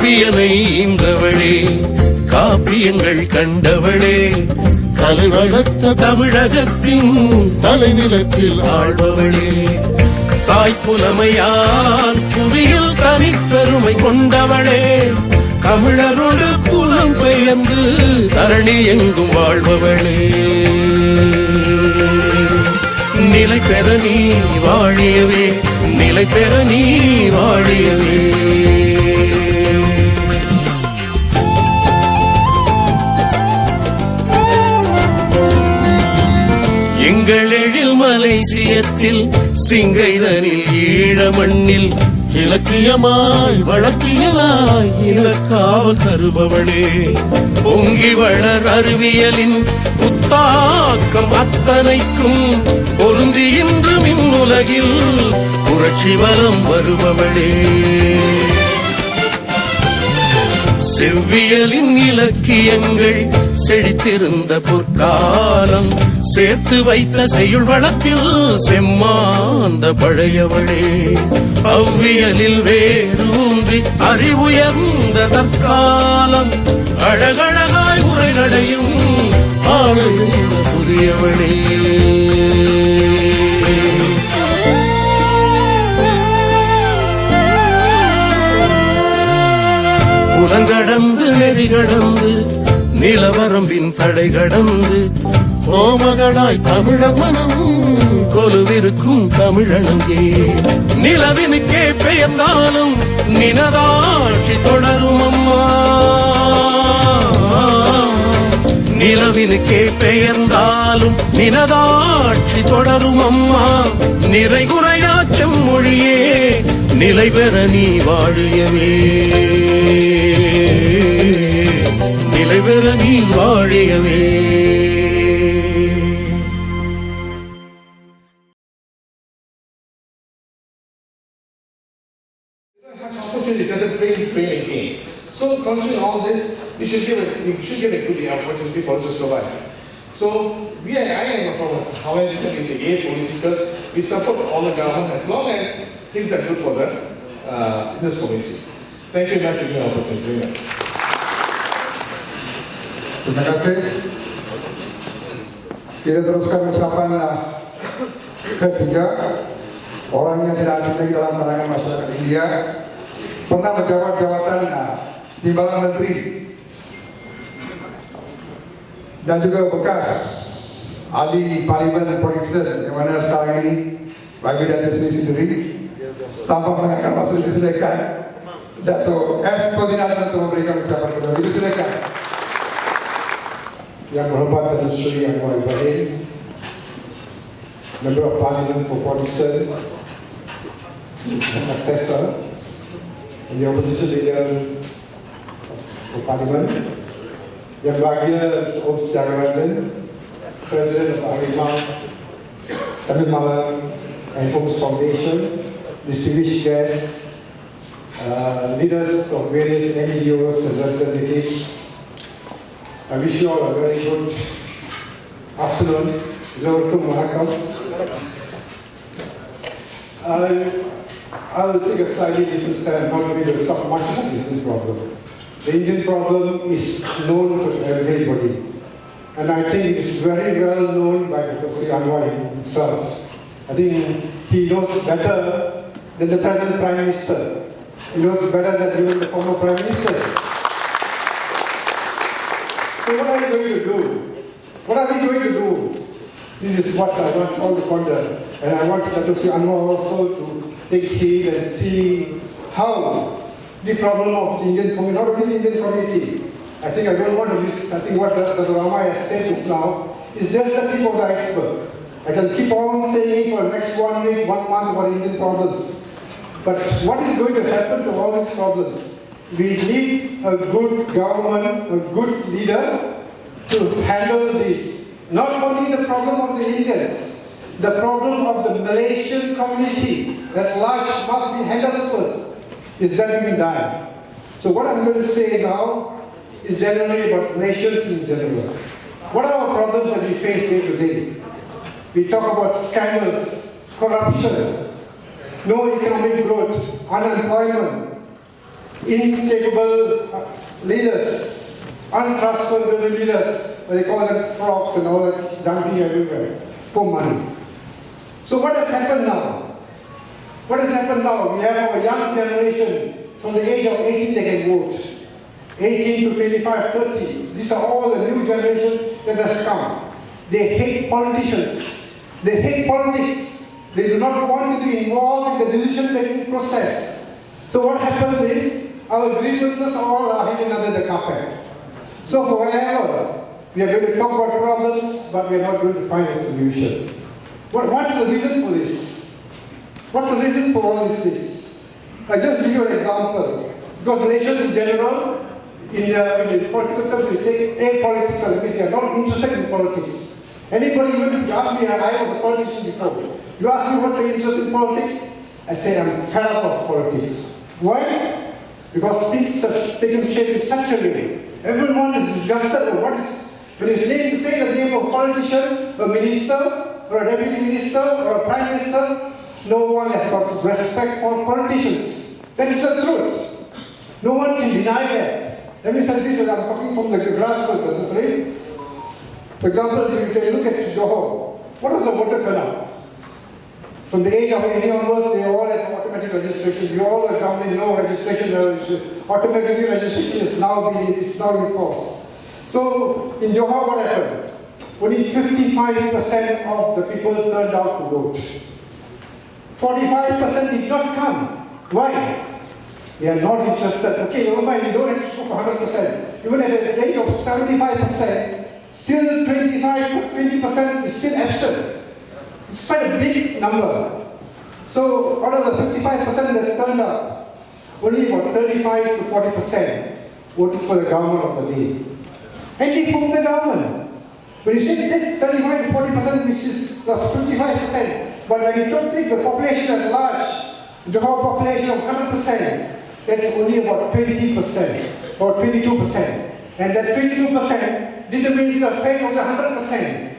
கற்பியனை ஈன்றவளே, காப்பியங்கள் கண்டவளே, கலை வளர்த்த தமிழகத்தின் தலைநிலத்தில் ஆழ்பவளே, தாய்ப்புலமையால் புவியில் தனிப்பெருமை கொண்டவளே, தமிழரோடு புலம் பெயர்ந்து தரணி எங்கும் வாழ்பவளே, நிலை பெற நீ வாழியவே, நிலை பெற நீ வாழியவே. எங்கள் எழில் மலேசியத்தில் சிங்கைதனில் ஈழ மண்ணில் இலக்கியமாய் வழக்கியலாய் இலக்காவல் தருபவளே, பொங்கி வளர் அறிவியலின் புத்தாக்கம் அத்தனைக்கும் பொருந்தி இன்று மின்னுலகில் புரட்சி வலம் வருபவளே, செவ்வியலின் இலக்கியங்கள் செழித்திருந்த பொற்காலம் சேர்த்து வைத்த செய்யுள் வளத்தில் செம்மாந்த பழையவளே, அவ்வியலில் வேரூன்றி அறிவுயர்ந்த தற்காலம் அழகழகாய் உரைநடையும் ஆளுகின்ற புதியவளே, புலங்கடந்து நெறி கடந்து நிலவரம்பின் தடை கடந்து கோமகளாய் தமிழர் மனம் கொலுவிருக்கும் தமிழனங்கே, நிலவினுக்கே பெயர்ந்தாலும் நினதாட்சி தொடரும் அம்மா, நிலவினுக்கே பெயர்ந்தாலும் நினதாட்சி தொடரும் அம்மா, நிறைகுறையாச்சம் மொழியே நிலை பெற நீ வாழியவே, நிலை பெற நீ வாழியவே. Opportunity doesn't bring again. So considering all this, we should give a good opportunity for us to survive. So I am from Hawaiian community, apolitical. We support all the government as long as things are good for this community. Thank you very much for giving the opportunity. Terima kasih. Kita teruskan ucapan ketiga. Orang yang tidak asing lagi dalam kalangan masyarakat India, pernah menjabat jabatan timbalan menteri dan juga bekas ahli parlimen Production yang mana sekarang ini bagi Datuk sendiri tanpa mengenakan maksud disilakan Datuk S. Sodinatan untuk memberikan ucapan kedua. Disilakan. Yang berhormat Datuk Seri ANWAR IBRAHIM, Member of Parliament for Production, successor, and the opposition leader for Parliament, Yang Bahagia Mr. Om Jagarajan, President of ANWAR, Tamil Malam and Homes Foundation, distinguished guests, leaders of various NGOs and representatives. I wish you all a very good afternoon. I'll take a slightly different stand, not going to talk much about the Indian problem. The Indian problem is known to everybody. And I think it is very well known by Dr. Sri ANWAR himself. I think he knows better than the present Prime Minister. He knows better than even the former Prime Ministers. So what are we going to do? What are we going to do? This is what I want all to ponder. And I want Dr. Sri ANWAR also to take heed and see how the problem of the Indian community, not only the Indian community. I think I don't want to miss, I think what Dr. Rama has said just now is just the tip of the iceberg. I can keep on saying for the next 1 week, 1 month about Indian problems. But what is going to happen to all these problems? We need a good government, a good leader to handle this. Not only the problem of the Indians, the problem of the Malaysian community at large must be handled first. Is that being done? So what I'm going to say now is generally about nations in general. What are our problems that we face day to day? We talk about scandals, corruption, no economic growth, unemployment, incapable leaders, untrustworthy leaders, they call them frogs and all that, jumping everywhere for money. So what has happened now? What has happened now? We have our young generation, from the age of 18 they can vote. 18 to 25, 30. These are all the new generation that has come. They hate politicians. They hate politics. They do not want to be involved in the decision-making process. So what happens is, our grievances all are hidden under the carpet. So forever, we are going to talk about problems, but we are not going to find a solution. What's the reason for this? What's the reason for all this? I just give you an example. Because nations in general, in the political terms, we say apolitical, because they are not interested in politics. Anybody, even if you ask me, I was a politician before, you ask me what's the interest in politics, I say I'm fed up of politics. Why? Because things have taken shape in such a way. Everyone is disgusted with what is, when you say the name of a politician, a minister, or a deputy minister, or a prime minister, no one has got respect for politicians. That is the truth. No one can deny that. Let me say this, I'm talking from the grassroots, right? For example, you can look at Johor. What was the voter turnout? From the age of 18 onwards, they all had automatic registration. You all are coming, no registration. Automatic registration is now in force. So in Johor, what happened? Only 55% of the people turned out to vote. 45% did not come. Why? They are not interested. Okay, never mind, you don't have to go for 100%. Even at the rate of 75%, still 20% is still absent. It's quite a big number. So out of the 55% that turned up, only about 35 to 40% voted for the government of the day. And they formed the government. When you say that 35 to 40%, which is the 55%, but when you don't take the population at large, the whole population of 100%, that's only about 20% or 22%. And that 22% determines the fate of the 100%.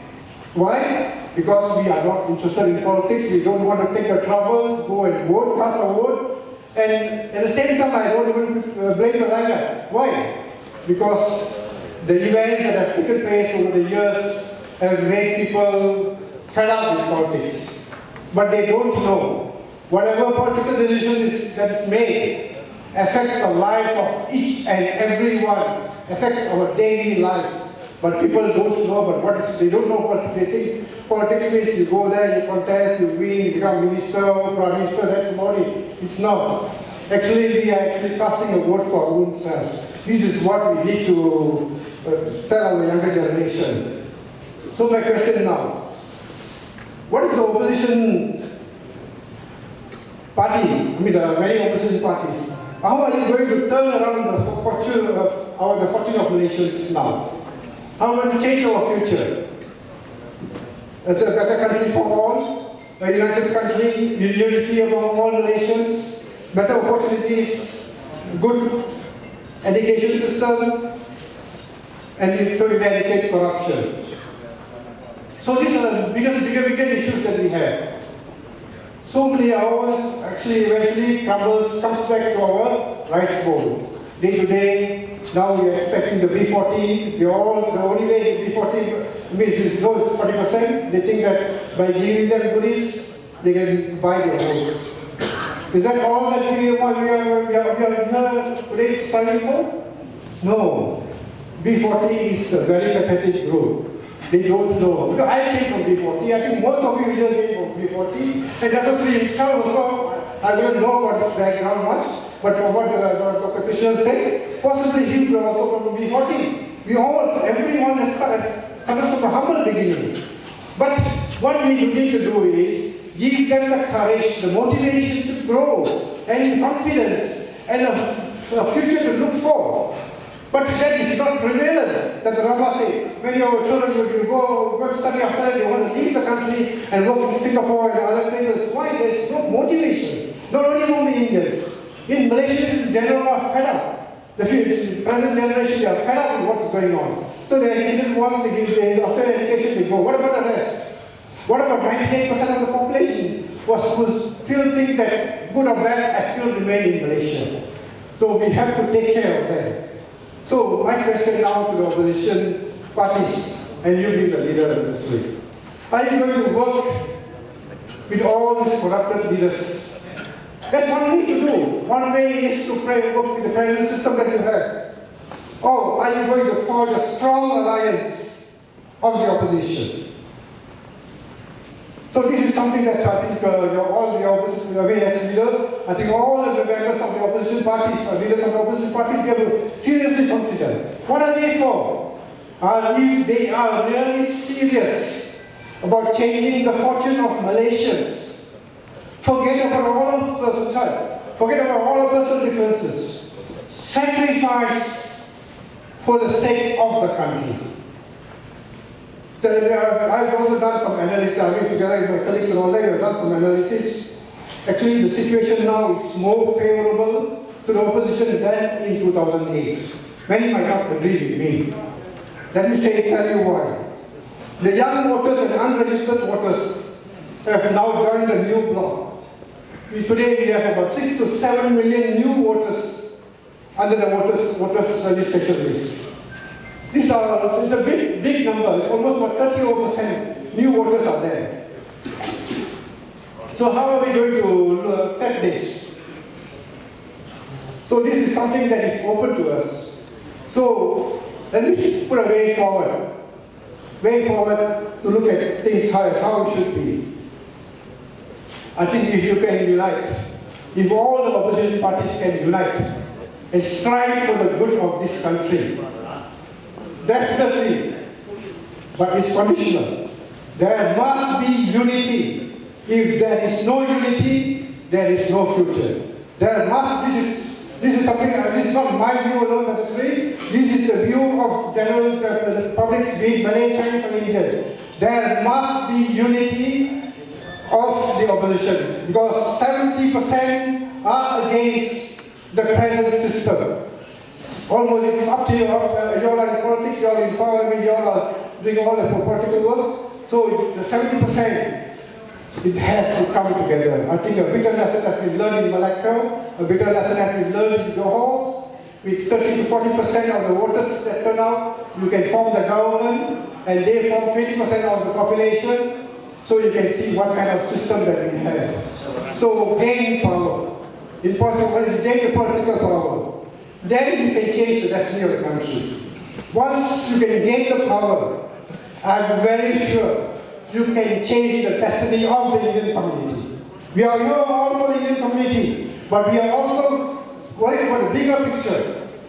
Why? Because we are not interested in politics, we don't want to take the trouble, go and vote, cast a vote. And at the same time, I don't even blame the writer. Why? Because the events that have taken place over the years have made people fed up with politics. But they don't know. Whatever political decision that is made affects the life of each and everyone, affects our daily life. But people don't know about what is, they don't know politics. They think politics means you go there, you contest, you win, you become minister, prime minister, that's about it. It's not. Actually, we are actually casting a vote for our own self. This is what we need to tell our younger generation. So my question now, what is the opposition party, I mean there are many opposition parties, how are you going to turn around the fortune of nations now? How are we going to change our future? It's a better country for all, a united country, unity among all nations, better opportunities, good education system, and to eradicate corruption. So these are the bigger issues that we have. So many hours actually eventually comes back to our rice bowl. Day to day, now we are expecting the B40. The only way B40 means is 40%. They think that by giving them goodies, they can buy their votes. Is that all that we are here today striving for? No. B40 is a very pathetic group. They don't know. Because I came from B40. I think most of you here came from B40. And Dr. himself also, I don't know about his background much. But from what Dr. Krishnan said, possibly he was also from B40. Everyone has started from a humble beginning. But what we need to do is give them the courage, the motivation to grow, and confidence, and a future to look for. But that is not prevalent. That the Rama said, when your children will go study after that, they want to leave the country and work in Singapore and other places. Why? There is no motivation. Not only among the Indians. In Malaysians in general are fed up. The present generation, they are fed up with what's going on. So the educated ones, after education, they go. What about the rest? What about 98% of the population who still think that good or bad, I still remain in Malaysia? So we have to take care of them. So my question now to the opposition parties, and you being the leader of this way, are you going to work with all these corrupted leaders? That's one way to do. One way is to work with the present system that you have. Or are you going to forge a strong alliance of the opposition? So this is something that I think all the opposition, as leader, I think all of the members of the opposition parties, leaders of the opposition parties, they have to seriously consider. What are they for? If they are really serious about changing the fortune of Malaysians, forget about all of personal differences. Sacrifice for the sake of the country. I've also done some analysis, together with my colleagues and all that, I've done some analysis. Actually, the situation now is more favorable to the opposition than in 2008. Many might not agree with me. Let me tell you why. The young voters and unregistered voters have now joined a new bloc. Today we have about 6 to 7 million new voters under the voters registration list. It's a big number. It's almost about 30% new voters are there. So how are we going to tap this? So this is something that is open to us. So let me put a way forward to look at things how it should be. I think if you can unite, if all the opposition parties can unite and strive for the good of this country, definitely, but it's conditional. There must be unity. If there is no unity, there is no future. This is something, this is not my view alone necessarily. This is the view of general the public, be it Malay, Chinese or Indian. There must be unity of the opposition because 70% are against the present system. Almost it's up to you, you all are in politics, you all are in power, you all are doing all the political works. So the 70%, it has to come together. I think a bitter lesson has been learned in Malacca, a bitter lesson has been learned in Johor. With 30 to 40% of the voters that turn out, you can form the government, and they form 20% of the population. So you can see what kind of system that we have. So gain power. In political, gain the political power. Then you can change the destiny of the country. Once you can gain the power, I'm very sure you can change the destiny of the Indian community. We are here all for the Indian community, but we are also worried about the bigger picture.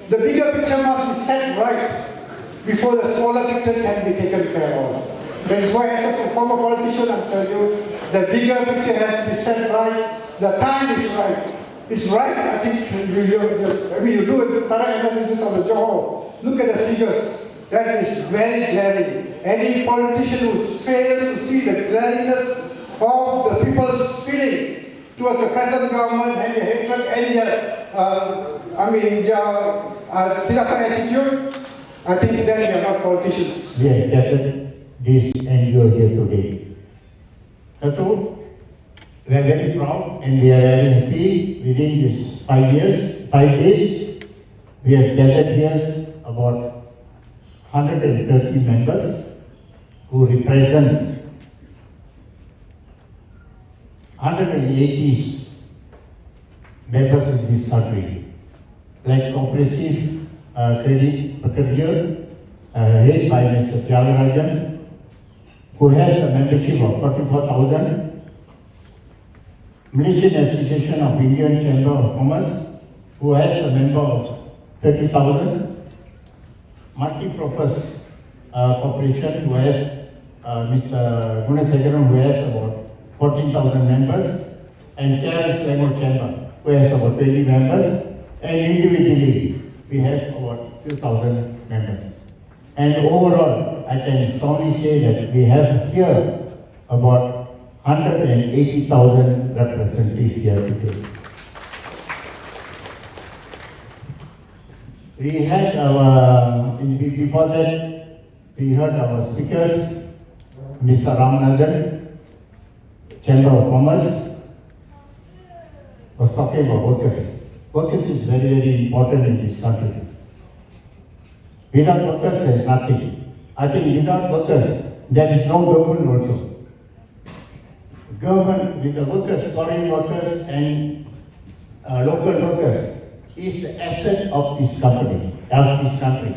The bigger picture must be set right before the smaller picture can be taken care of. That is why, as a former politician, I tell you, the bigger picture has to be set right. The time is right. It's right. I think you do a thorough analysis of the Johor. Look at the figures. That is very glaring. Any politician who fails to see the glaringness of the people's feelings towards the present government and their hatred and their attitude, I think then we are not politicians. We have gathered this and you are here today. So, we are very proud and we are very happy within this 5 days, we have gathered here about 130 members who represent 180 members in this country, like Comprehensive Credit Pekerja, head by Mr. Tyagarajan, who has a membership of 44,000, Malaysian Association of Indian Chamber of Commerce, who has a member of 30,000, Multi-Purpose Corporation, who has Mr. Gunasegaran, who has about 14,000 members, and Terrace Language Chamber, who has about 20 members, and individually we have about 2,000 members. And overall, I can strongly say that we have here about 180,000 representatives here today. We had before that, we heard our speakers, Mr. Ramanathan, Chamber of Commerce, was talking about workers. Workers is very, very important in this country. Without workers, there is nothing. I think without workers, there is no government also. Government with the workers, foreign workers and local workers is the asset of this company, of this country.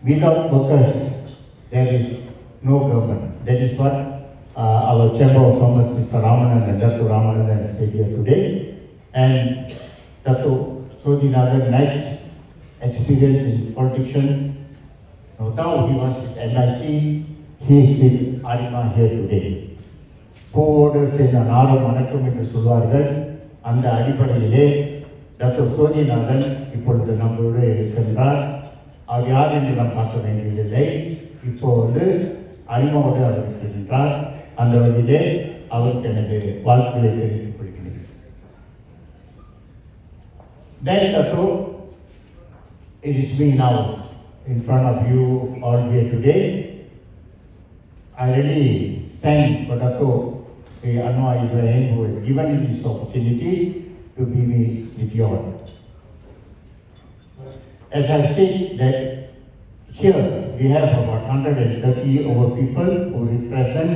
Without workers, there is no government. That is what our Chamber of Commerce, Mr. Ramanan and Dr. Ramanan said here today. And Dr. Sodhinath's nice experience in politics. Now he was with NIC, he is with ARIMA here today. பூவோடு சேர்ந்த நாளும் வணக்கம் என்று சொல்வார்கள். அந்த அடிப்படையிலே doctor Sothinathan இப்பொழுது நம்மளோடு இருக்கின்றார். அவர் யார் என்று நாம் பார்க்க வேண்டியதில்லை. இப்போது அறிவோடு அவர் இருக்கின்றார். அந்த வகையிலே அவருக்கு எனது வாழ்த்துக்களை தெரிவித்துக் கொள்கிறேன். Then Dr. It is me now in front of you all here today. I really thank Dr. ANWAR IBRAHIM who has given me this opportunity to be with you all. As I said that here we have about 130 over people who represent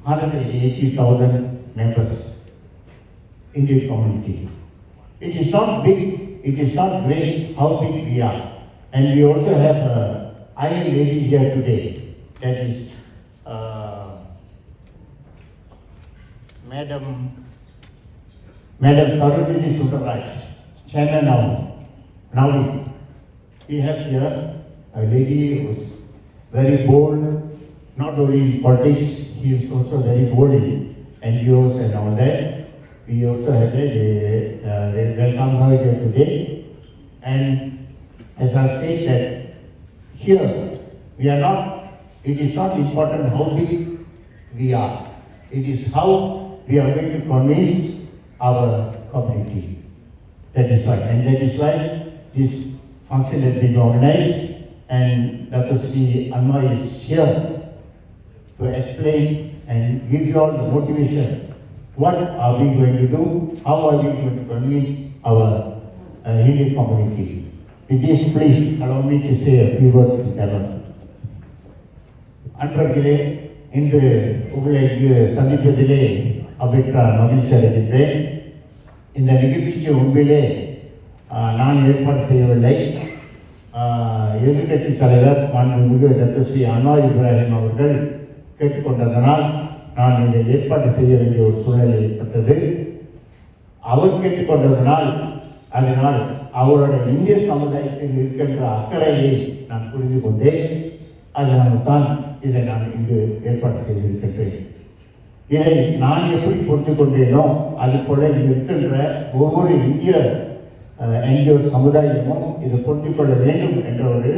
180,000 members in the community. It is not big, it is not great how big we are. And we also have a iron lady here today, that is Madam Sarojini Sundaraj, Chairman now we have here a lady who is very bold, not only in politics, he is also very bold in NGOs and all that. We also have a welcome her here today. And as I said that here we are not, it is not important how big we are. It is how we are going to convince our community. That is why. And that is why this function has been organized. And Dr. Sri ANWAR is here to explain and give you all the motivation. What are we going to do? How are we going to convince our Hindu community? With this, please allow me to say a few words in Tamil. அன்பர்களே, இன்று உங்களை சந்திப்பதிலே மகிழ்ச்சி அடைகின்றேன். இந்த நிகழ்ச்சிக்கு உண்மையிலே நான் ஏற்பாடு செய்யவில்லை. எதிர்கட்சி தலைவர் மாண்புமிகு டாக்டர் ஸ்ரீ அன்வார் இப்ராஹிம் அவர்கள் கேட்டுக்கொண்டதனால் நான் இதை ஏற்பாடு செய்ய வேண்டிய ஒரு சூழ்நிலை ஏற்பட்டது. அவர் கேட்டுக்கொண்டதனால் அதனால் அவருடைய இந்திய சமுதாயத்தில் இருக்கின்ற அக்கறையை நான் புரிந்து கொண்டேன். அதனால் தான் இதை நான் இங்கு ஏற்பாடு செய்திருக்கின்றேன். இதை நான் எப்படி புரிந்து கொண்டேனோ அதுபோல இங்கு இருக்கின்ற ஒவ்வொரு இந்திய என்ஜிஓ சமுதாயமும் இதை புரிந்து கொள்ள வேண்டும் என்ற ஒரு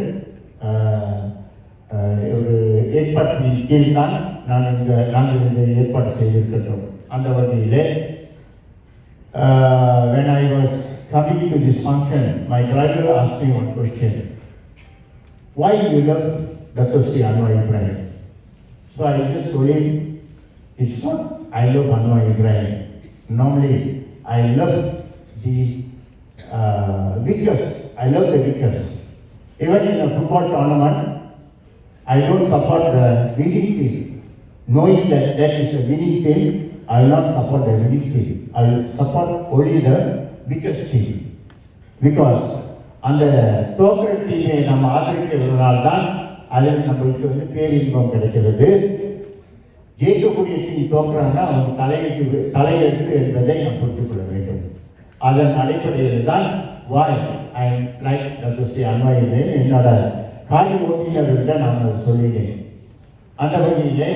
ஏற்பாட்டின் கீழ் தான் நாங்கள் இந்த ஏற்பாடு செய்திருக்கின்றோம். அந்த வகையிலே when I was coming to this function, my driver asked me one question. Why you love Dr. Sri Anwar Ibrahim? So I just told him, it's not I love Anwar Ibrahim. Normally, I love the victors. I love the victors. Even in a football tournament, I don't support the winning team. Knowing that that is a winning team, I will not support the winning team. I will support only the weakest team. Because அந்த தோற்கிற டீமை நம்ம ஆதரிக்கிறதுனால்தான் அதில் நம்மளுக்கு பேரின்பம் கிடைக்கிறது. ஜெயிக்கக்கூடிய team தோற்கிறாங்கன்னா அவங்க தலையெடுத்து என்பதை நாம் புரிந்து கொள்ள வேண்டும். அதன் அடிப்படையில் தான் why I like doctor Seri Anwar Ibrahim என்னோட காலி ஓட்டினர்கிட்ட நான் அதை சொல்லிட்டேன். அந்த வகையிலே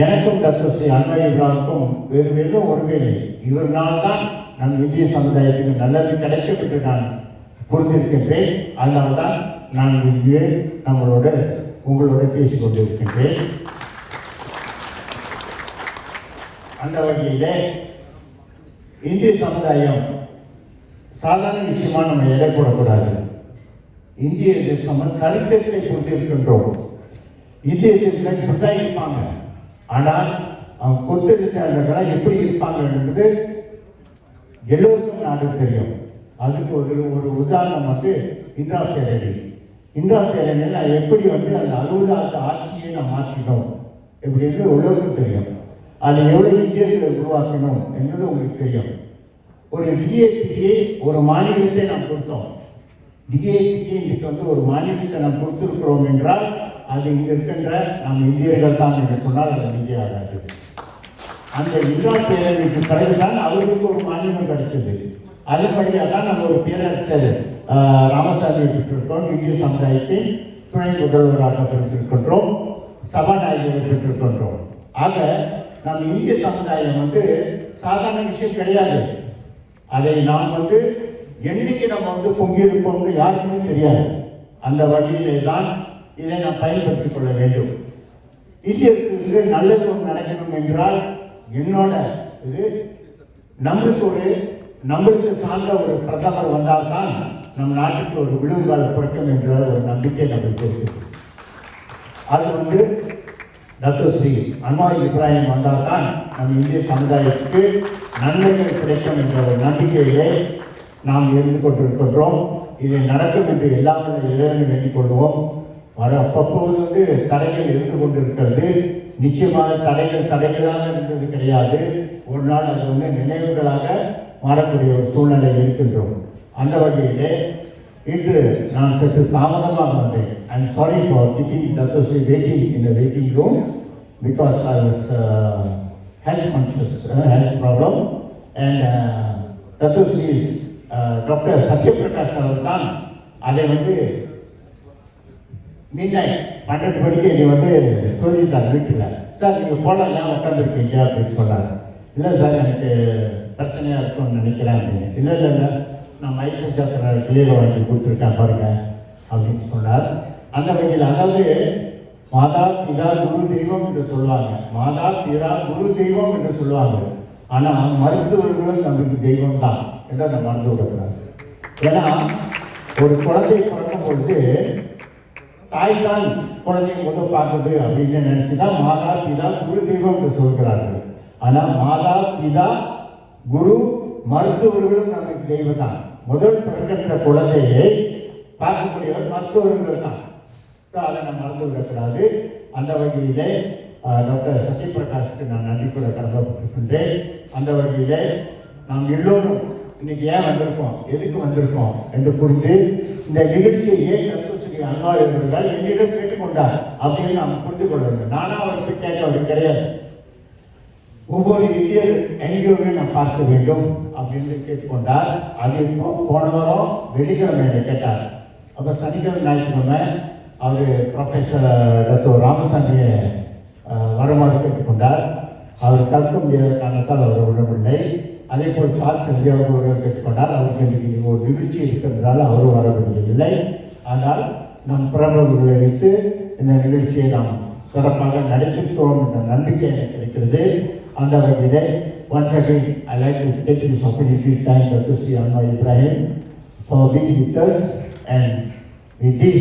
எனக்கும் டாக்டர் ஸ்ரீ அன்வார் இப்ராஹிமுக்கும் வேறு எதுவும் ஒருவேளை இவர்களால் தான் நம் இந்திய சமுதாயத்துக்கு நல்லது கிடைக்கும் என்று நான் புரிந்திருக்கின்றேன். அதனால்தான் நான் இங்கே உங்களோட பேசிக் கொண்டிருக்கின்றேன். அந்த வகையிலே இந்திய சமுதாயம் சாதாரண விஷயமா நம்ம எடை போடக்கூடாது. இந்திய தேசம் சரித்திரத்தை புரிந்திருக்கின்றோம். இந்திய தேசத்தில் இப்படிதான் இருப்பாங்க. ஆனால் அவங்க கொத்தெடுத்தாளர்களாக எப்படி இருப்பாங்க என்பது எல்லோருக்கும் நாடு தெரியும். அதுக்கு ஒரு உதாரணம் வந்து இந்திரா சேரி. இந்திரா சேரியில் எப்படி வந்து அந்த 60 ஆட்சியை நான் மாற்றினோம் எப்படின்னு உலகம் தெரியும். அது எவ்வளவு இந்தியர்களை உருவாக்கணும் என்பது உங்களுக்கு தெரியும். ஒரு டிஏபிக்கு ஒரு மாநிலத்தை நாம் கொடுத்தோம். டிஏபிக்கு இன்னைக்கு வந்து ஒரு மாநிலத்தை நாம் கொடுத்திருக்கிறோம் என்றால் அது இங்கே இருக்கின்ற நாம் இந்தியர்கள் தான் என்று சொன்னால் அது இந்தியா ஆகாது. அந்த இந்திரா பேரவைக்கு பிறகுதான் அவருக்கு ஒரு மாநிலம் கிடைச்சது. அதன்படியாக தான் நம்ம ஒரு பேரரசர் ராமசாமியை பெற்றிருக்கோம். இந்திய சமுதாயத்தின் துணை முதல்வராக பெற்றிருக்கின்றோம். சபாநாயகரை பெற்றிருக்கின்றோம். ஆக நம் இந்திய சமுதாயம் வந்து சாதாரண விஷயம் கிடையாது. அதை நாம் வந்து என்னைக்கு நம்ம வந்து பொங்கியிருப்போம்னு யாருக்குமே தெரியாது. அந்த வழியிலே தான் இதை நாம் பயன்படுத்திக் கொள்ள வேண்டும். இந்தியர்களுக்கு நல்லது ஒன்று நடக்கணும் என்றால் என்னோட இது நம்மளுக்கு சார்ந்த ஒரு பிரதமர் வந்தால்தான் நம் நாட்டுக்கு ஒரு விழுங்கால் பிறக்கும் என்ற ஒரு நம்பிக்கை நம்மளுக்கு இருக்கு. அது வந்து டத்துஸ்ரீ அன்வார் இப்ராஹிம் வந்தால்தான் நம் இந்திய சமுதாயத்துக்கு நன்மைகள் கிடைக்கும் என்ற ஒரு நம்பிக்கையிலே நாம் இருந்து கொண்டிருக்கின்றோம். இது நடக்கும் என்று எல்லாமே இறைவனை வேண்டிக் கொள்வோம். அப்பப்போது வந்து தடைகள் இருந்து கொண்டிருக்கிறது. நிச்சயமாக தடைகளாக இருந்தது கிடையாது. ஒரு நாள் அது வந்து நினைவுகளாக மாறக்கூடிய ஒரு சூழ்நிலை இருக்கின்றோம். அந்த வகையிலே இன்று நான் சற்று தாமதமாக வந்தேன். I am sorry for keeping Datuk Seri waiting in the waiting room because I was health conscious, health problem, and Datuk Seri doctor Satyaprakash அவர் தான் அதை வந்து மின்னாய் 12 மணிக்கு என்னை வந்து சொல்லிட்டார் வீட்டில். சார் நீங்கள் போகலாம், ஏன் உட்காந்துருக்கீங்க அப்படின்னு சொன்னார். இல்லை சார் எனக்கு பிரச்சனையாக இருக்கும்னு நினைக்கிறேன் அப்படின்னு. இல்லை நான் மைசூர் சாத்திர கிளியரை வாங்கி கொடுத்துருக்கேன் பாருங்க அப்படின்னு சொன்னார். அந்த வகையில் அதாவது மாதா பிதா குரு தெய்வம் என்று சொல்லுவாங்க. மாதா பிதா குரு தெய்வம் என்று சொல்லுவாங்க. ஆனால் மருத்துவர்களும் நம்மளுக்கு தெய்வம் தான் என்று அந்த மறந்து விடக்கூடாது. ஏன்னா ஒரு குழந்தை பிறக்கும் பொழுது தாய் தான் குழந்தைய முதல் பார்க்குது அப்படின்னு நினைச்சு தான் மாதா பிதா குரு தெய்வம் என்று சொல்கிறார்கள். ஆனால் மாதா பிதா குரு மருத்துவர்களும் நமக்கு தெய்வம் தான். முதல் பிறக்கின்ற குழந்தையை பார்க்கக்கூடியவர் மருத்துவர்கள் தான். அதை நம்ம மறந்து விடக்கூடாது. அந்த வகையிலே டாக்டர் சத்யபிரகாஷுக்கு நான் நன்றி கூட கடமைப்பட்டிருக்கின்றேன். அந்த வகையிலே நாம் எல்லோரும் இன்னைக்கு ஏன் வந்திருக்கோம், எதுக்கு வந்திருக்கோம் என்று புரிந்து இந்த நிகழ்ச்சியை ஏன் டத்துஸ்ரீ அன்வார் அவர்கள் என்னிடம் கேட்டுக்கொண்டார் அப்படின்னு நாம் புரிந்து கொள்ள வேண்டும். நானும் அவருக்கு கேட்க கிடையாது. ஒவ்வொரு இந்தியர் என்ஜிஓவையும் நான் பார்க்க வேண்டும் அப்படின்னு கேட்டுக்கொண்டார். அது போன வாரம் வெள்ளிக்கிழமை கேட்டார். அப்போ சனிக்கிழமை ஞாயிற்றுக்கிழமை அவர் ப்ரொஃபஸர் டாக்டர் ராமசாமியை வருமாறு கேட்டுக்கொண்டார். அவர் கற்க முடியாத காரணத்தால் அவர் விடவில்லை. அதே போல் சார்ஸ் இந்தியாவுக்கு கேட்டுக்கொண்டார். அவருக்கு இன்றைக்கு ஒரு நிகழ்ச்சி இருக்கிறதால அவரும் வர முடியவில்லை. ஆனால் நம் பிரபலங்களை வைத்து இந்த நிகழ்ச்சியை நாம் சிறப்பாக நடத்திருக்கிறோம் என்ற நம்பிக்கை எனக்கு இருக்கிறது. அந்த வகையிலே once again I like to take this opportunity to thank Dr. Anwar Ibrahim for being with us, and with this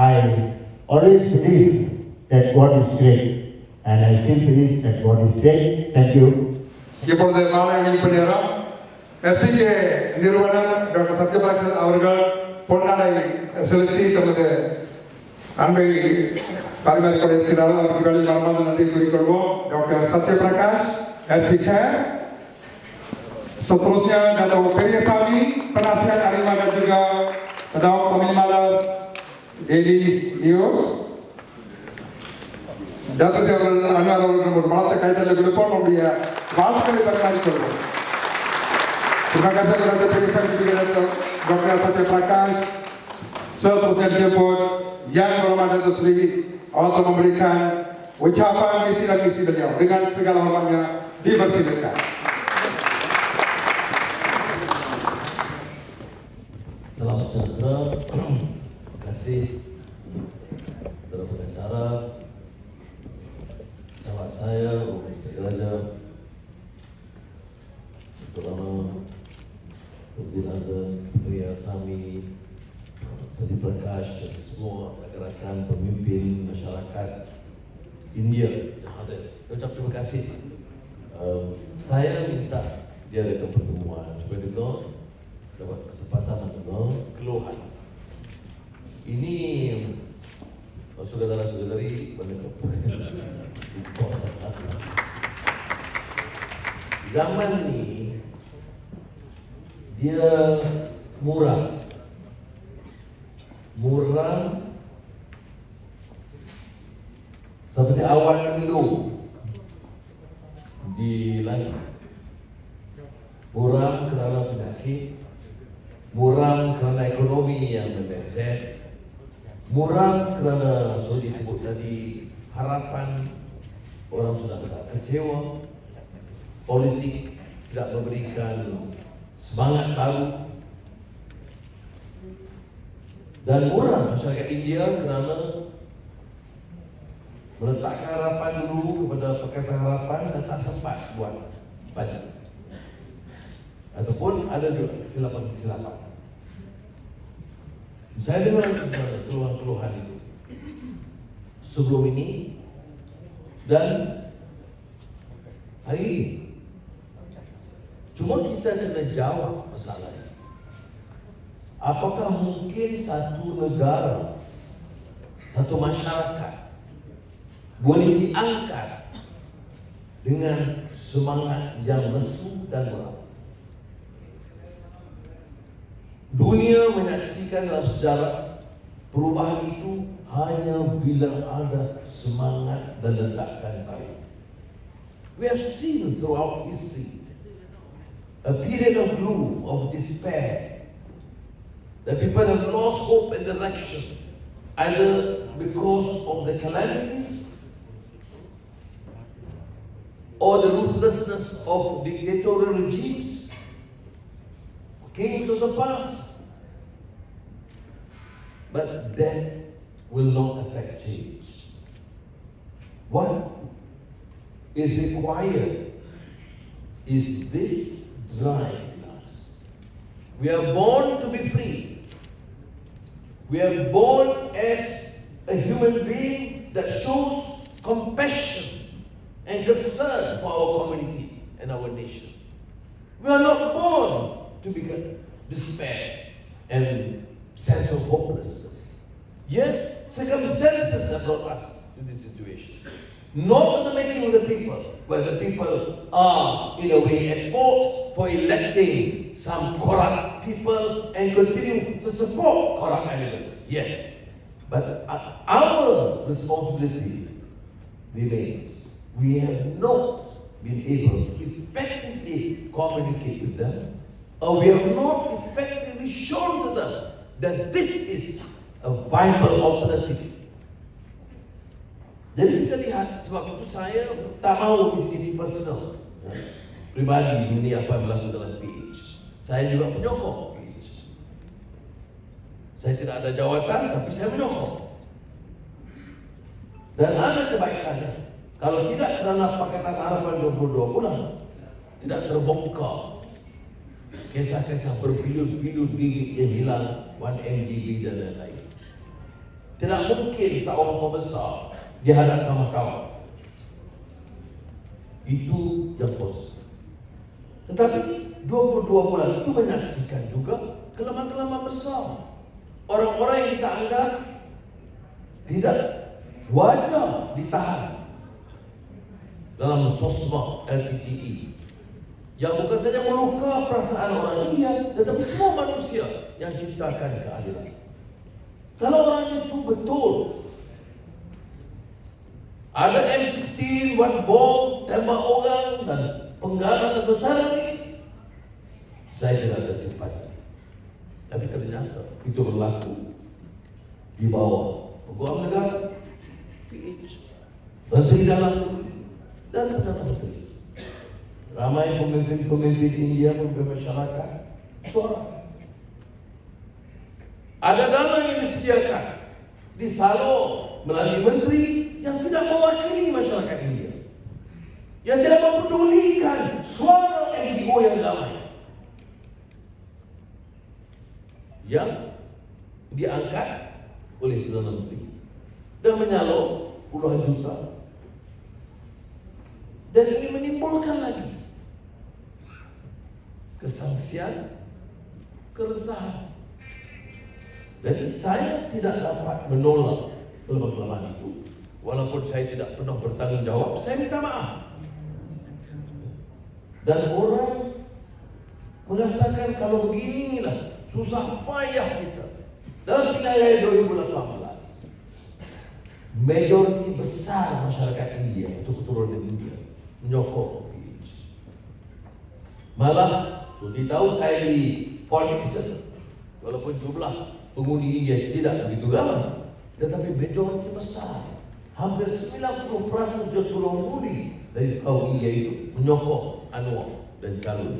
I always believe that God is great, and I still believe that God is great. Thank you. இப்பொழுது மாலை அணிவிப்பு நேரம். SDK நிறுவனர் doctor Sathyaprakash அவர்கள் பொன்னாடை செலுத்தி தமது அன்பை பரிமாறிக்கொண்டிருக்கிறார்கள். அவருக்கு வெளியில் மனமார்ந்த நன்றி கூறிக்கொள்வோம். Doctor Satyaprakash SDK. Seterusnya Datuk Peryasami, penasihat Arima dan juga Datuk Pemimpin Malam Daily News. Datuk Jenderal Anwar அவர்கள் மலத்தை கைதல் கொடுப்போம். நம்முடைய வாழ்த்துக்களை பரிமாறிக்கொள்வோம். Terima kasih kepada Peryasami juga Dr. Satyaprakash. Seterusnya dijemput yang berhormat Datuk Sri untuk memberikan ucapan misi dan misi beliau dengan segala hormatnya dipersilakan. Salam sejahtera. Terima kasih kepada pengacara, sahabat saya, Ustaz Raja, Terutama Anda, Peryasami, Satyaprakash dan semua rakan-rakan pemimpin masyarakat India yang ada. Ucap terima kasih. Saya minta dia adakan pertemuan supaya dengar, dapat kesempatan mendengar keluhan. Ini saudara-saudari zaman ini dia murah seperti awan mendung di langit. Murah kerana penyakit, murah kerana ekonomi yang memesek, murah kerana disebut tadi harapan orang sudah tidak kecewa, politik tidak memberikan semangat baru, dan murah masyarakat India kerana meletakkan harapan dulu kepada Pakatan Harapan dan tak sempat buat banyak, ataupun ada juga kesilapan-kesilapan. Saya dengar keluhan-keluhan itu sebelum ini dan hari ini. Cuma kita kena jawab masalah ini. Apakah mungkin satu negara, satu masyarakat boleh diangkat dengan semangat yang lesu dan berat? Dunia menyaksikan dalam sejarah perubahan itu hanya bila ada semangat dan ledakan baru. We have seen throughout history a period of gloom, of despair. The people have lost hope and direction, either because of the calamities or the ruthlessness of dictatorial regimes, kings of the past. But that will not affect change. What is required is this drive in us. We are born to be free. We are born as a human being that shows compassion and concern for our community and our nation. We are not born to become despair and sense of hopelessness. Yes, circumstances have brought us to this situation. Not to the making of the people, where the people are in a way at fault for electing some corrupt people and continue to support corrupt elements. Yes, but our responsibility remains. We have not been able to effectively communicate with them, or we have not effectively shown to them that this is a viable alternative. Jadi kita lihat, sebab itu saya tak mahu di sini personal, pribadi ini apa yang berlaku dalam PH. Saya juga penyokong PH. Saya tidak ada jawatan, tapi saya menyokong. Dan ada kebaikannya. Kalau tidak kerana Pakatan Harapan 22 bulan, tidak terbongkar kisah-kisah berbilut-bilut gigit yang hilang, 1MDB dan lain-lain. Tidak mungkin seorang pembesar di hadapan mahkamah. Itu yang positif. Tetapi 22 bulan itu menyaksikan juga kelemahan-kelemahan besar. Orang-orang yang kita anggap tidak wajar ditahan dalam sosma LTTE yang bukan saja meluka perasaan orang India, tetapi semua manusia yang ciptakan keadilan. Kalau orang itu betul ada M16, buat bom, tembak orang dan pengganas atau teroris, saya tidak ada simpati. Tapi ternyata itu berlaku di bawah Pegawai Negara, PH, Menteri Dalam Negeri dan Perdana Menteri. Ramai pemimpin-pemimpin India, pemimpin masyarakat, suara. Ada dana yang disediakan, disalur melalui menteri yang tidak mewakili masyarakat India, yang tidak mempedulikan suara NGO yang damai, yang diangkat oleh Perdana Menteri dan menyalur puluhan juta. Dan ini menimbulkan lagi kesangsian, keresahan. Jadi saya tidak dapat menolak kelemahan itu. Walaupun saya tidak pernah bertanggung jawab, saya minta maaf. Dan orang merasakan kalau beginilah susah payah kita. Dalam pilihan 2018, majoriti besar masyarakat India atau keturunan India menyokong PH. Malah sudah tahu saya di politician, walaupun jumlah pengundi India tidak begitu galang, tetapi majoriti besar, hampir 90% dari pengundi dari kaum India itu menyokong Anwar dan calon.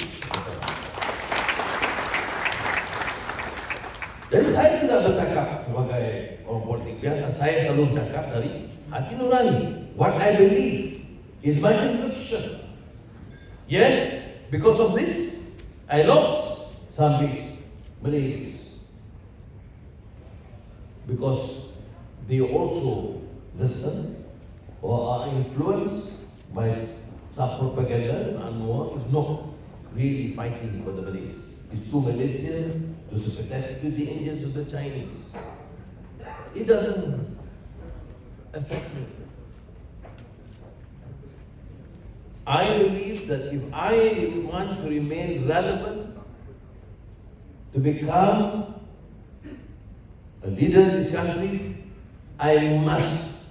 Jadi saya tidak bercakap sebagai orang politik biasa. Saya selalu bercakap dari hati nurani. What I believe is my conviction. Yes, because of this, I lost some Malays. Because they also listen or are influenced by some propaganda. Anwar is not really fighting for the Malays. It's too Malaysian, too sympathetic to the Indians or the Chinese. It doesn't affect me. I believe that if I want to remain relevant, to become a leader in this country, I must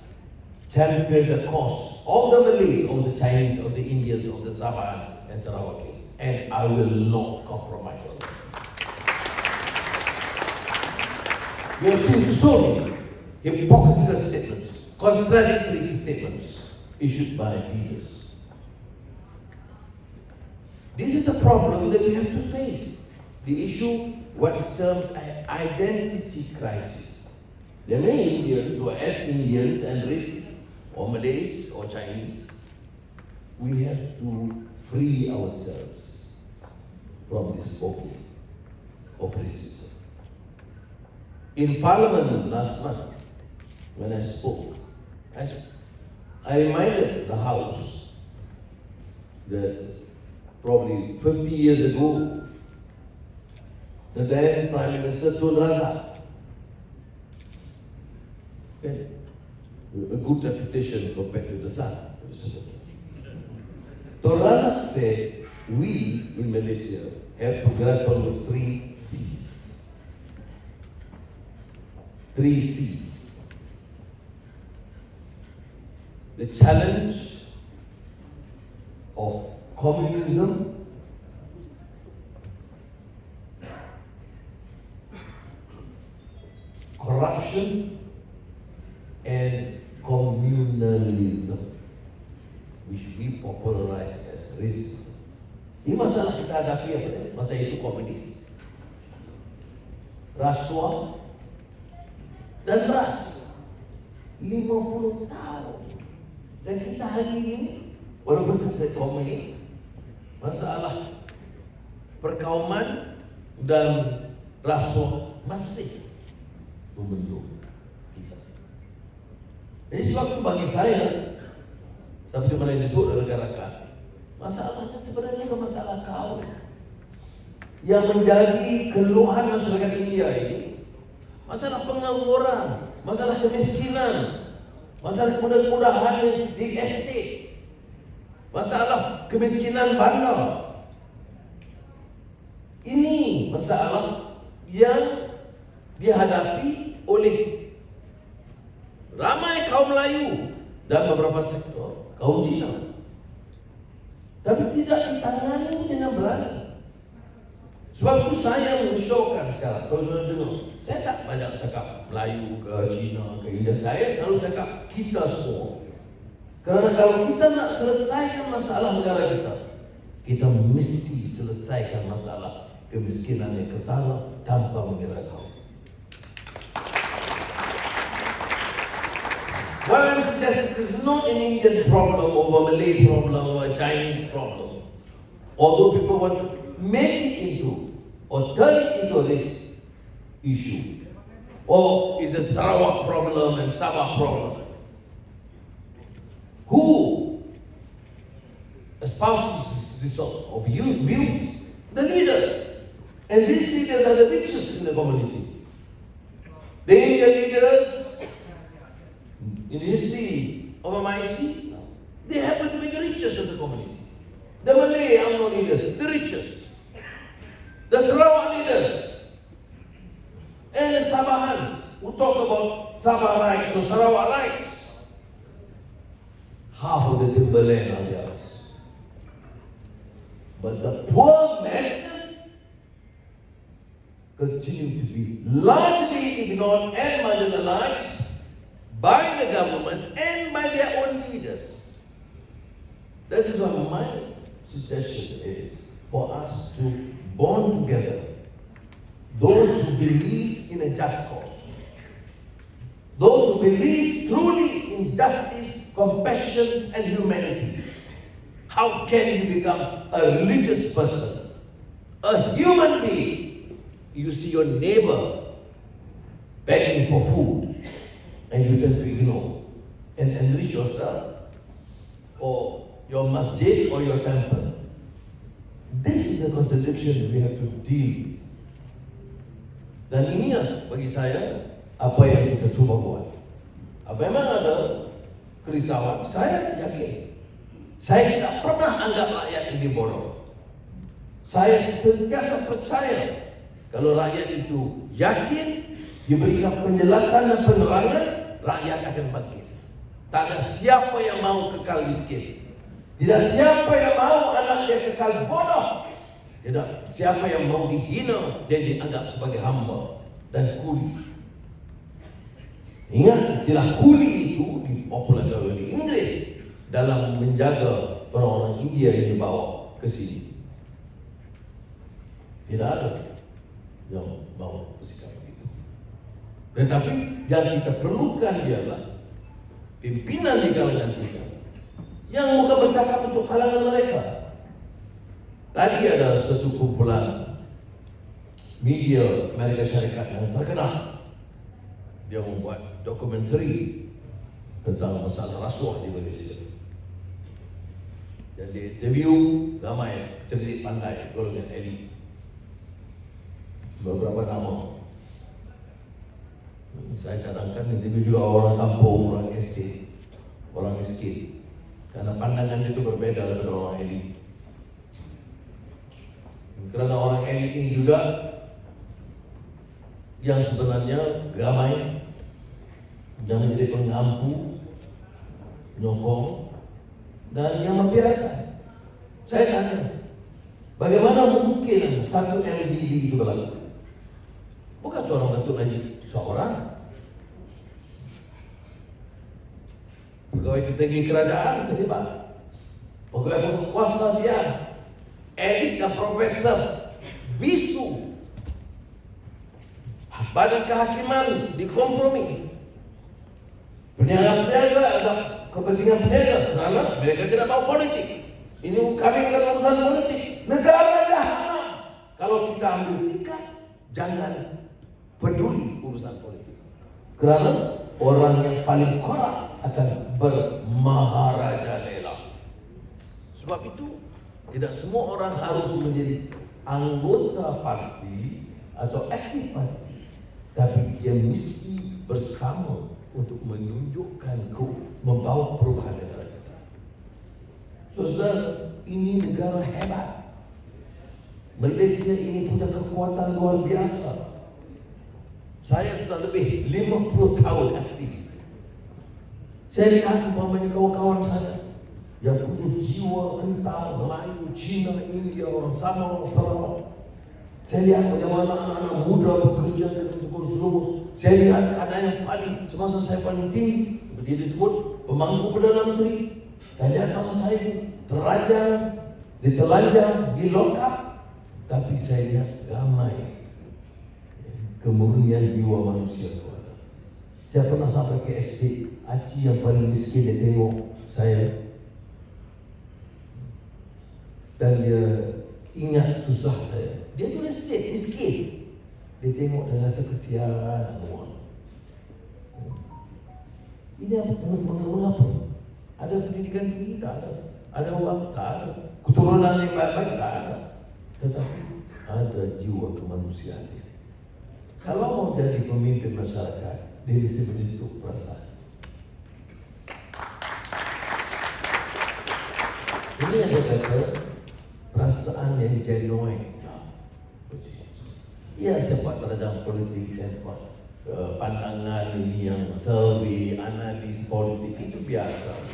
champion the cause of the Malays, of the Chinese, of the Indians, of the Sabah and Sarawaki. And I will not compromise on that. We have seen so many hypocritical statements, contradictory statements issued by leaders. This is a problem that we have to face. The issue, what is termed an identity crisis. There are many Indians who are as Indians and racists, or Malays or Chinese. We have to free ourselves from this phobia of racism. In Parliament last month, when I spoke, I reminded the House that probably 50 years ago, the then Prime Minister Tun Razak, okay, a good reputation compared to the son. Tun Razak said, we in Malaysia have to grapple with 3 C's. 3 C's. The challenge of communism, corruption, and communalism, which we popularize as racism. Ini masalah kita hadapi apa? Masa itu komunis, rasuah, dan ras 50 tahun. Dan kita hari ini, walaupun kita komunis, masalah perkauman dan rasuah masih membelum kita. Jadi sebab itu bagi saya, seperti mana disebut oleh rekan-rekan, masalahnya sebenarnya bukan masalah kaum. Yang menjadi keluhan masyarakat India ini masalah pengangguran, masalah kemiskinan, masalah kemudahan di estate, masalah kemiskinan bandar. Ini masalah yang dihadapi oleh ramai kaum Melayu dan beberapa sektor kaum Cina. Tapi tidak ditangani dengan berani. Sebab itu saya mensyokkan sekarang. Kalau sudah dengar, saya tak banyak cakap Melayu ke Cina ke India. Saya selalu cakap kita semua. Kerana kalau kita nak selesaikan masalah negara kita, kita mesti selesaikan masalah kemiskinan yang ketara tanpa mengira kaum. What I'm suggesting is not an Indian problem or a Malay problem or a Chinese problem. Although people want to make it into or turn it into this issue. Or is a Sarawak problem and Sabah problem. Who espouses this sort of views the leaders. And these leaders are the richest in the community. The Indian leaders in the history of MIC, they happen to be the richest of the community. The Malay UMNO leaders, the richest. The Sarawak leaders. And the Sabahans, who talk about Sabah rights or Sarawak rights. Half of the timberland are theirs. But the poor masses continue to be largely ignored and marginalized by the government and by their own leaders. That is why my suggestion is for us to bond together those who believe in a just cause, those who believe truly in justice, compassion, and humanity. How can you become a religious person, a human being? You see your neighbor begging for food and you tend to ignore and enrich yourself, or your masjid or your temple. This is the contradiction we have to deal with. Dan inilah bagi saya apa yang kita cuba buat. Apa memang ada kerisauan, saya yakin. Saya tidak pernah anggap rakyat ini bodoh. Saya sentiasa percaya kalau rakyat itu yakin, diberikan penjelasan dan penerangan, rakyat akan bangkit. Tak ada siapa yang mau kekal miskin. Tidak siapa yang mau anak dia kekal bodoh. Tidak siapa yang mau dihina dan dianggap sebagai hamba dan kuli. Ingat, istilah kuli itu dipopularkan oleh Inggris dalam menjaga orang-orang India yang dibawa ke sini. Tidak ada yang mau bersikap begitu. Tetapi yang kita perlukan ialah pimpinan di kalangan kita yang bukan bercakap untuk kalangan mereka. Tadi ada satu kumpulan media Amerika Syarikat yang terkenal. Dia membuat dokumentari tentang masalah rasuah di Malaysia. Dan dia interview ramai cerdik pandai, golongan elit. Beberapa nama. Saya cadangkan interview juga orang kampung, orang estate, orang miskin. Karena pandangan itu berbeda daripada orang elit. Kerana orang elit ini juga yang sebenarnya gamai, jangan jadi pengampu, nyokong, dan yang membiarkan. Saya tanya, bagaimana mungkin satu LDB itu berlaku? Bukan seorang Datuk Najib, seorang pegawai tertinggi kerajaan terlibat, pegawai berkuasa dia, elit dan profesor, bisu, badan kehakiman dikompromi, peniaga-peniaga ada kepentingan peniaga, kerana mereka tidak mau politik. Ini kami bukan urusan politik, negara jahanam. Kalau kita ambil sikap, jangan peduli urusan politik, kerana orang yang paling korup akan bermaharajalela. Sebab itu tidak semua orang harus menjadi anggota parti atau aktif parti, tapi dia mesti bersama untuk menunjukkan membawa perubahan negara kita. Saudara, ini negara hebat. Malaysia ini punya kekuatan luar biasa. Saya sudah lebih 50 tahun aktif. Saya lihat umpamanya kawan-kawan saya yang punya jiwa kental, Melayu, Cina, India, orang sama, orang Sarawak. Saya lihat bagaimana anak-anak muda bekerja dengan sungguh-sungguh. Saya lihat ada yang paling, semasa saya paling tinggi, seperti disebut pemangku Perdana Menteri. Saya lihat nama saya terajang, ditelanjang, dilokap. Tapi saya lihat ramai kemurnian jiwa manusia itu ada. Saya pernah sampai ke estate Aceh yang paling miskin, dia tengok saya dan dia ingat susah saya. Dia tu estate miskin, dia tengok dan rasa kesian. Ini apa? Mengapa? Ada pendidikan tinggi tak ada? Ada uang tak ada? Keturunan yang baik-baik tak ada? tetapi ada jiwa kemanusiaan dia. Kalau mau jadi pemimpin masyarakat, dia mesti bentuk perasaan. Ini ada kata perasaan yang genuine. Ya, sempat dalam politik, sempat pandangan ini yang survei, analis politik itu biasa.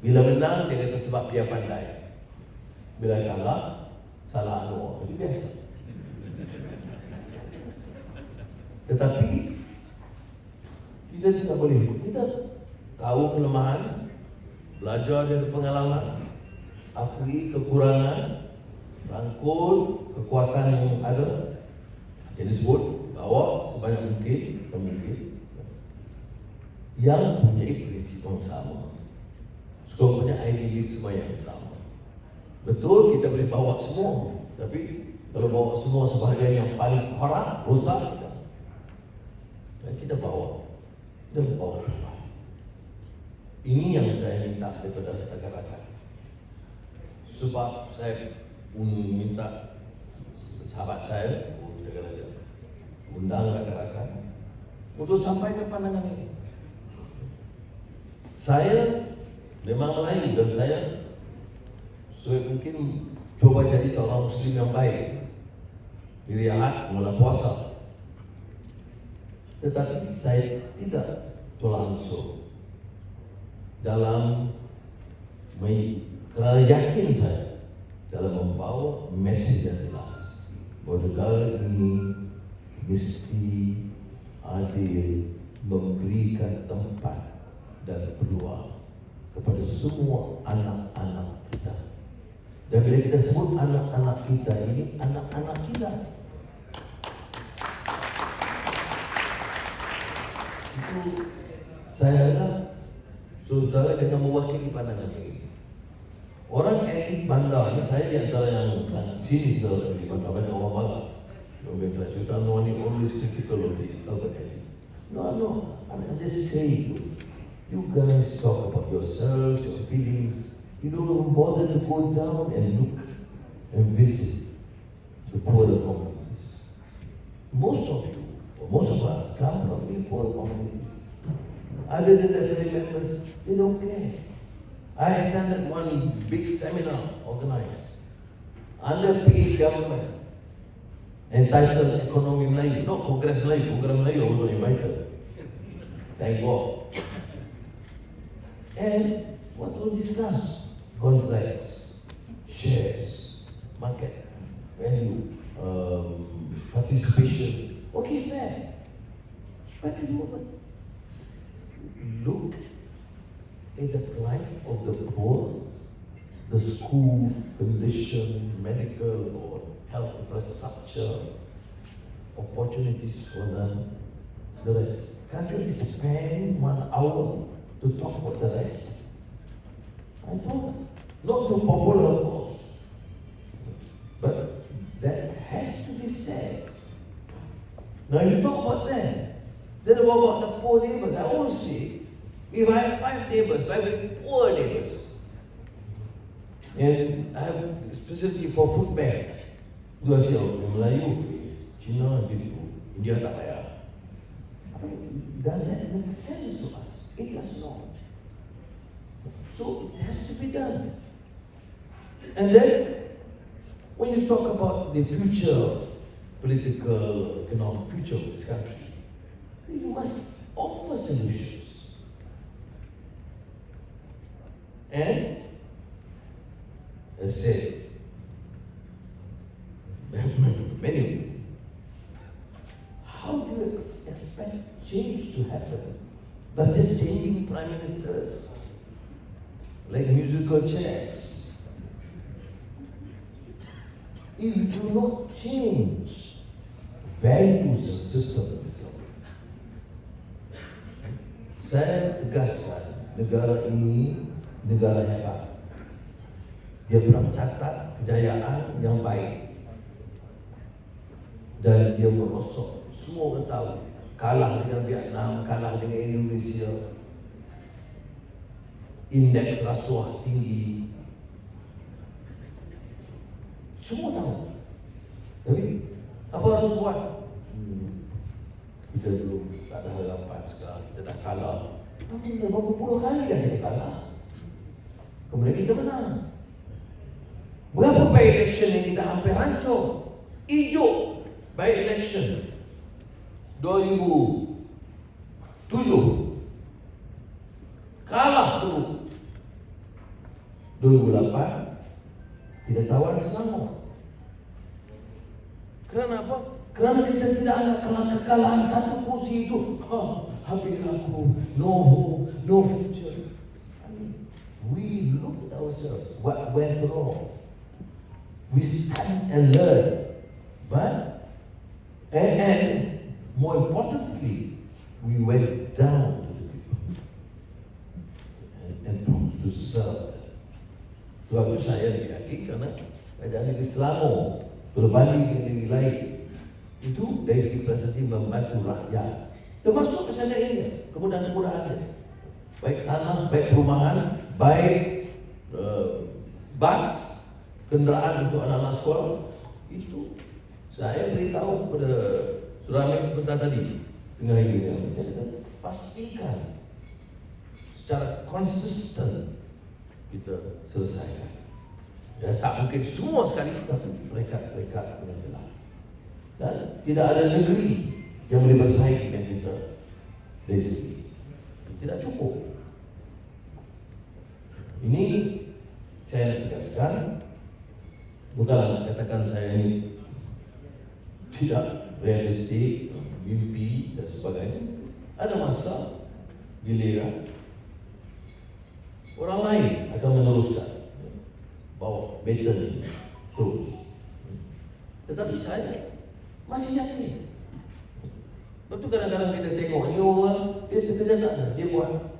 Bila menang dia kata sebab dia pandai. Bila kalah salah ANWAR, itu biasa. Tetapi kita tidak boleh. Kita tahu kelemahan, belajar dari pengalaman, akui kekurangan, rangkul kekuatan yang ada, yang disebut bawa sebanyak mungkin pemimpin yang punya prinsip yang sama, juga punya idealisme yang sama. Betul kita boleh bawa semua, tapi kalau bawa semua sebahagian yang paling korak, rosak kita. Dan kita bawa dan bawa terbaik. Ini yang saya minta daripada rakan-rakan. Sebab saya minta sahabat saya, undang rakan-rakan untuk sampaikan pandangan ini. Saya memang Melayu dan saya mungkin coba jadi seorang Muslim yang baik, diriat, mula puasa. Tetapi saya tidak langsung dalam kerana yakin saya dalam membawa mesej yang jelas bahawa negara ini mesti adil, memberikan tempat dan peluang kepada semua anak-anak kita. Dan bila kita sebut anak-anak kita, ini anak-anak kita. Itu saya rasa saudara dengan mewakili pandangan ini. Orang elit bandar ini, saya di antara yang sangat sinis di bandar banyak orang barat. Mereka cerita, no one always critical of the other elite. No, I'm just saying, you guys talk about yourselves, your feelings. You don't bother to go down and look and visit the poorer communities. Most of you, or most of us, come from the poor communities. Other than the family members, they don't care. I attended one big seminar organized under PE government entitled Ekonomi Melayu, not Kongres Melayu, Program Melayu, I was not invited. Thank God. And what to discuss? Contracts, shares, market value, participation. Okay, fair. But you know what? Look at the plight of the poor, the school condition, medical or health infrastructure, opportunities for them, the rest. Can't you spend 1 hour to talk about the rest? I don't. Not too popular, of course. But that has to be said. Now you talk about that. Then what about the poor neighbors? I always say, if I have 5 neighbors, 5 poor neighbors, and I have specialty for food bank, dua siapa Melayu, Cina, India tak payah. Does that make sense to us? It does not. So it has to be done. And then, when you talk about the future, political, economic future of this country, you must offer solutions. And, as I said, many of you, how do you expect change to happen? But just changing prime ministers, like musical chairs. If you do not change values and systems, saya tegaskan negara ini negara hebat. Dia pernah mencatat kejayaan yang baik dan dia merosot. Semua orang tahu kalah dengan Vietnam, kalah dengan Indonesia, indeks rasuah tinggi. Semua tahu. Tapi apa harus buat? Kita belum tak ada harapan sekarang. Kita dah kalah. Tapi berapa puluh kali dah kita kalah. Kemudian kita menang. Berapa by election yang kita hampir hancur? Hijau by election 2007 kalah terus. 2008 kita tawan Selangor. Kerana apa? Kerana kita tidak ada kekalahan satu kursi itu. Habis aku, no future. I mean, we look at ourselves, what went wrong. We stand and learn, but and more importantly, we went down to the people and to serve. Sebab itu saya yakin kerana kerajaan negeri Selangor berbanding dengan negeri lain itu dari segi prestasi membantu rakyat, termasuk kerajaan ini, kemudahan-kemudahannya, baik tanah, baik perumahan, baik bas, kenderaan untuk anak-anak sekolah. Itu saya beritahu kepada Saudara Mek sebentar tadi dengan ini, saya kata pastikan secara konsisten kita selesaikan. Ya, tak mungkin semua sekali, tapi mereka dengan jelas. Dan tidak ada negeri yang boleh bersaing dengan kita dari sini. Tidak cukup. Ini saya nak tegaskan. Bukanlah nak katakan saya ini tidak realistik, mimpi dan sebagainya. Ada masa giliran orang lain akan meneruskan, bawa baton ini terus. Tetapi saya masih yakin. Betul kadang-kadang kita tengok ni orang, dia kerja tak ada, dia buat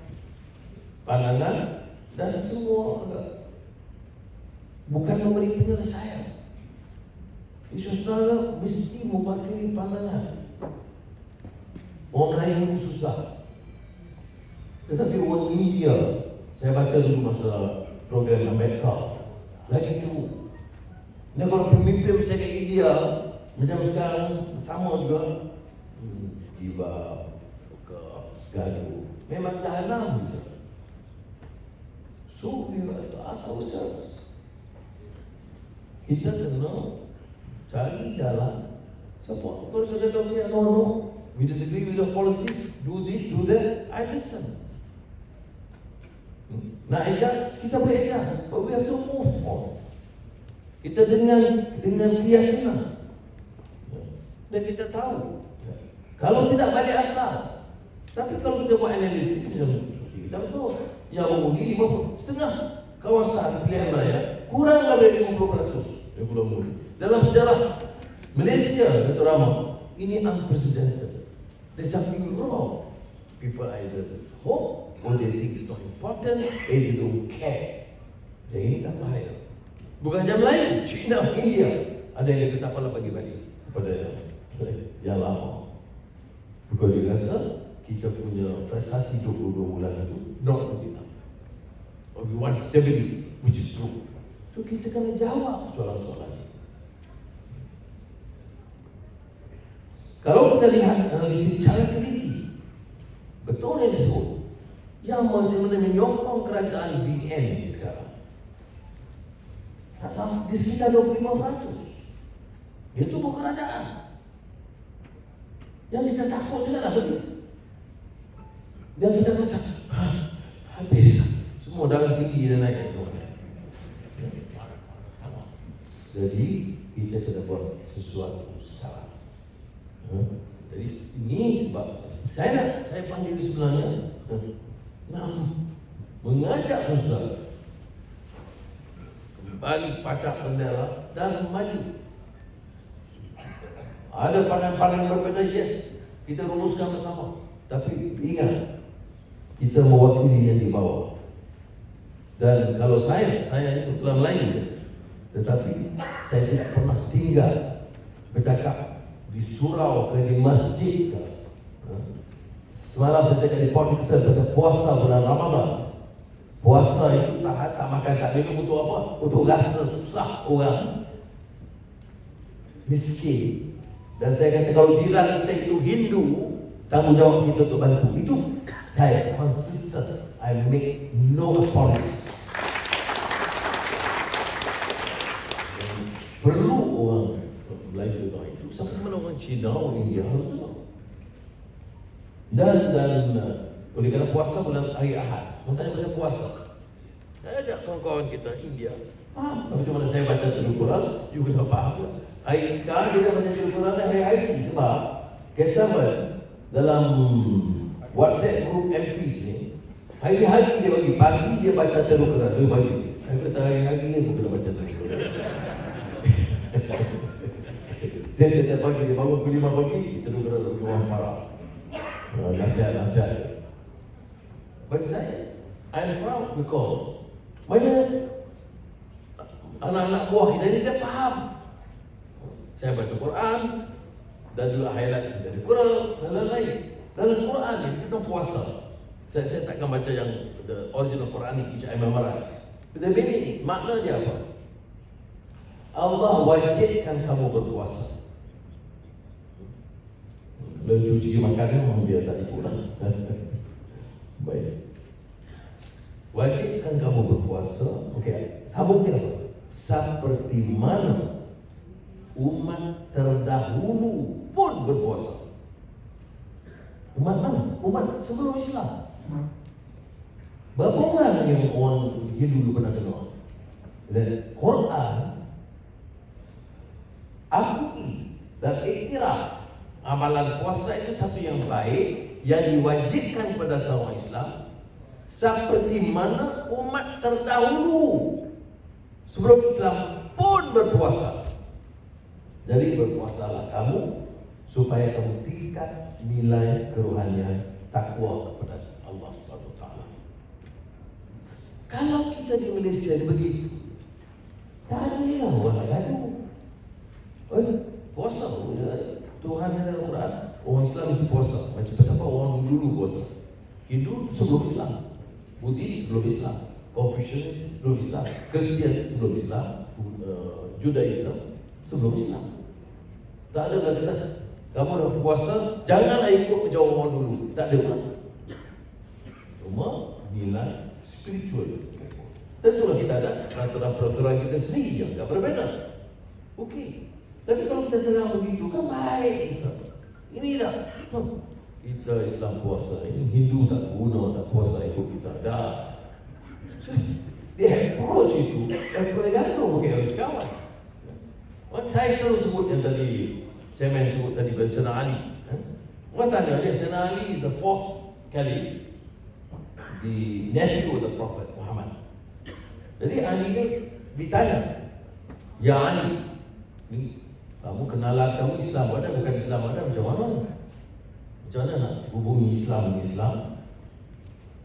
pandangan dan semua agak bukan memberi penyelesaian. Isu saudara mesti mewakili pandangan. Orang lain ini susah. Tetapi orang India, saya baca dulu masa program Amerika, lagi teruk. Ini kalau pemimpin macam India, macam sekarang sama juga, tiba ke gaduh, memang jahanam gitu. So we have to ask ourselves, kita kena cari jalan support. Kalau saya kata no, we disagree with your policies, do this, do that, I listen. Nak adjust, kita boleh adjust, but we have to move on. Kita dengan keyakinan. Dan kita tahu, kalau tidak balik asal. Tapi kalau kita buat analisis, kita betul. Yang mengundi 50, setengah kawasan pilihan raya kurang dari 50% yang belum mengundi. Dalam sejarah Malaysia, Dr. Rahman, ini unprecedented. There's something wrong. People either hope or they think it's not important, or they don't care. Dan ini kan bahaya. Bukan jam lain, China, India, ada yang kata apalah bagi-bagi kepada yang lama. Because dia rasa kita punya prestasi 22 bulan itu not good enough. Or we want stability, which is true. So kita kena jawab soalan-soalan ini. Kalau kita lihat analisis secara teliti, betul yang disebut, yang sebenarnya menyokong kerajaan BN ini sekarang tak sampai di sekitar 25%. Itu bukan kerajaan. Yang kita takut sekarang betul. Dan kita rasa habis semua darah tinggi dan naik semua. Jadi kita kena buat sesuatu sekarang. Jadi ini sebab saya panggil sebenarnya mengajak saudara kembali pacak bendera dan maju. Ada pandangan berbeda, yes, kita rumuskan bersama. Tapi ingat, kita mewakili yang di bawah. Dan kalau saya itu pelan lain, tetapi saya tidak pernah tinggal bercakap di surau ke di masjid ke. Semalam saya di Port Dickson puasa bulan Ramadan. Puasa itu tak makan, tak minum untuk apa? Untuk rasa susah orang. miskin, dan saya kata kalau jiran kita itu Hindu, tanggungjawab kita untuk bantu. Itu saya consistent. I make no apologies. Perlu orang Melayu tahu itu, sampai mana orang Cina, orang India harus tahu. Dan oleh kerana puasa bulan hari Ahad, orang tanya pasal puasa. Saya ajak kawan-kawan kita India. Sampai mana saya baca Al-Quran, you kena faham. Hari sekarang kita baca Al-Quran hari-hari sebab kesabaran dalam WhatsApp group MPs ni, hari-hari dia bagi, pagi dia baca Al-Quran, dia bagi. Saya kata hari-hari aku kena baca Al-Quran. Dia tiap pagi dia bangun pukul 5 pagi, kita duduk dalam ruang parah. Nasihat. Bagi saya, I'm proud because mana anak-anak buah kita ni dia faham. Saya baca Quran dan juga highlight dari Quran dan lain-lain. Dalam Quran ni kita puasa. Saya takkan baca yang the original Quranic which I memorize. The meaning, makna dia apa? Allah wajibkan kamu berpuasa. Dan cuci makanan memang dia tak ikut lah. Baik. Wajibkan kamu berpuasa. Okey, sambung kita apa? Seperti mana umat terdahulu pun berpuasa. Umat mana? Umat sebelum Islam. Berapa orang yang orang Hindu dulu pernah dengar? Dan Quran akui dan iktiraf amalan puasa itu satu yang baik yang diwajibkan kepada orang Islam, seperti mana umat terdahulu sebelum Islam pun berpuasa. Jadi berpuasalah kamu supaya kamu tingkat nilai kerohanian takwa kepada Allah Subhanahu Wa Taala. Kalau kita di Malaysia begitu, tak ada orang lain. Puasa Tuhan ada Al-Quran, orang Islam mesti puasa. Macam betapa orang dulu puasa. Hindu sebelum Islam, Buddhis sebelum Islam, Confucius sebelum Islam, Kristian sebelum Islam, Judaism sebelum Islam. Tak ada orang kata kamu dah puasa, janganlah ikut macam orang dulu. Tak ada orang. Cuma nilai spiritual. Tentulah kita ada peraturan kita sendiri yang tak berbeza. Okey. Tapi kalau kita tenang begitu kan baik kita. Ini dah kita Islam puasa, ini Hindu tak guna, tak puasa ikut kita. Dah. So, dia approach itu, gantung mungkin kawan. Saya selalu sebut yang tadi, Chairman sebut tadi Sayyidina Ali. Orang tanya dia, Sayyidina Ali is the fourth caliph, the nephew of the Prophet Muhammad. Jadi Ali ni ditanya, ya Ali, ni kamu kenalan kamu Islam ada bukan Islam ada macam mana? Macam mana nak hubungi Islam dengan Islam?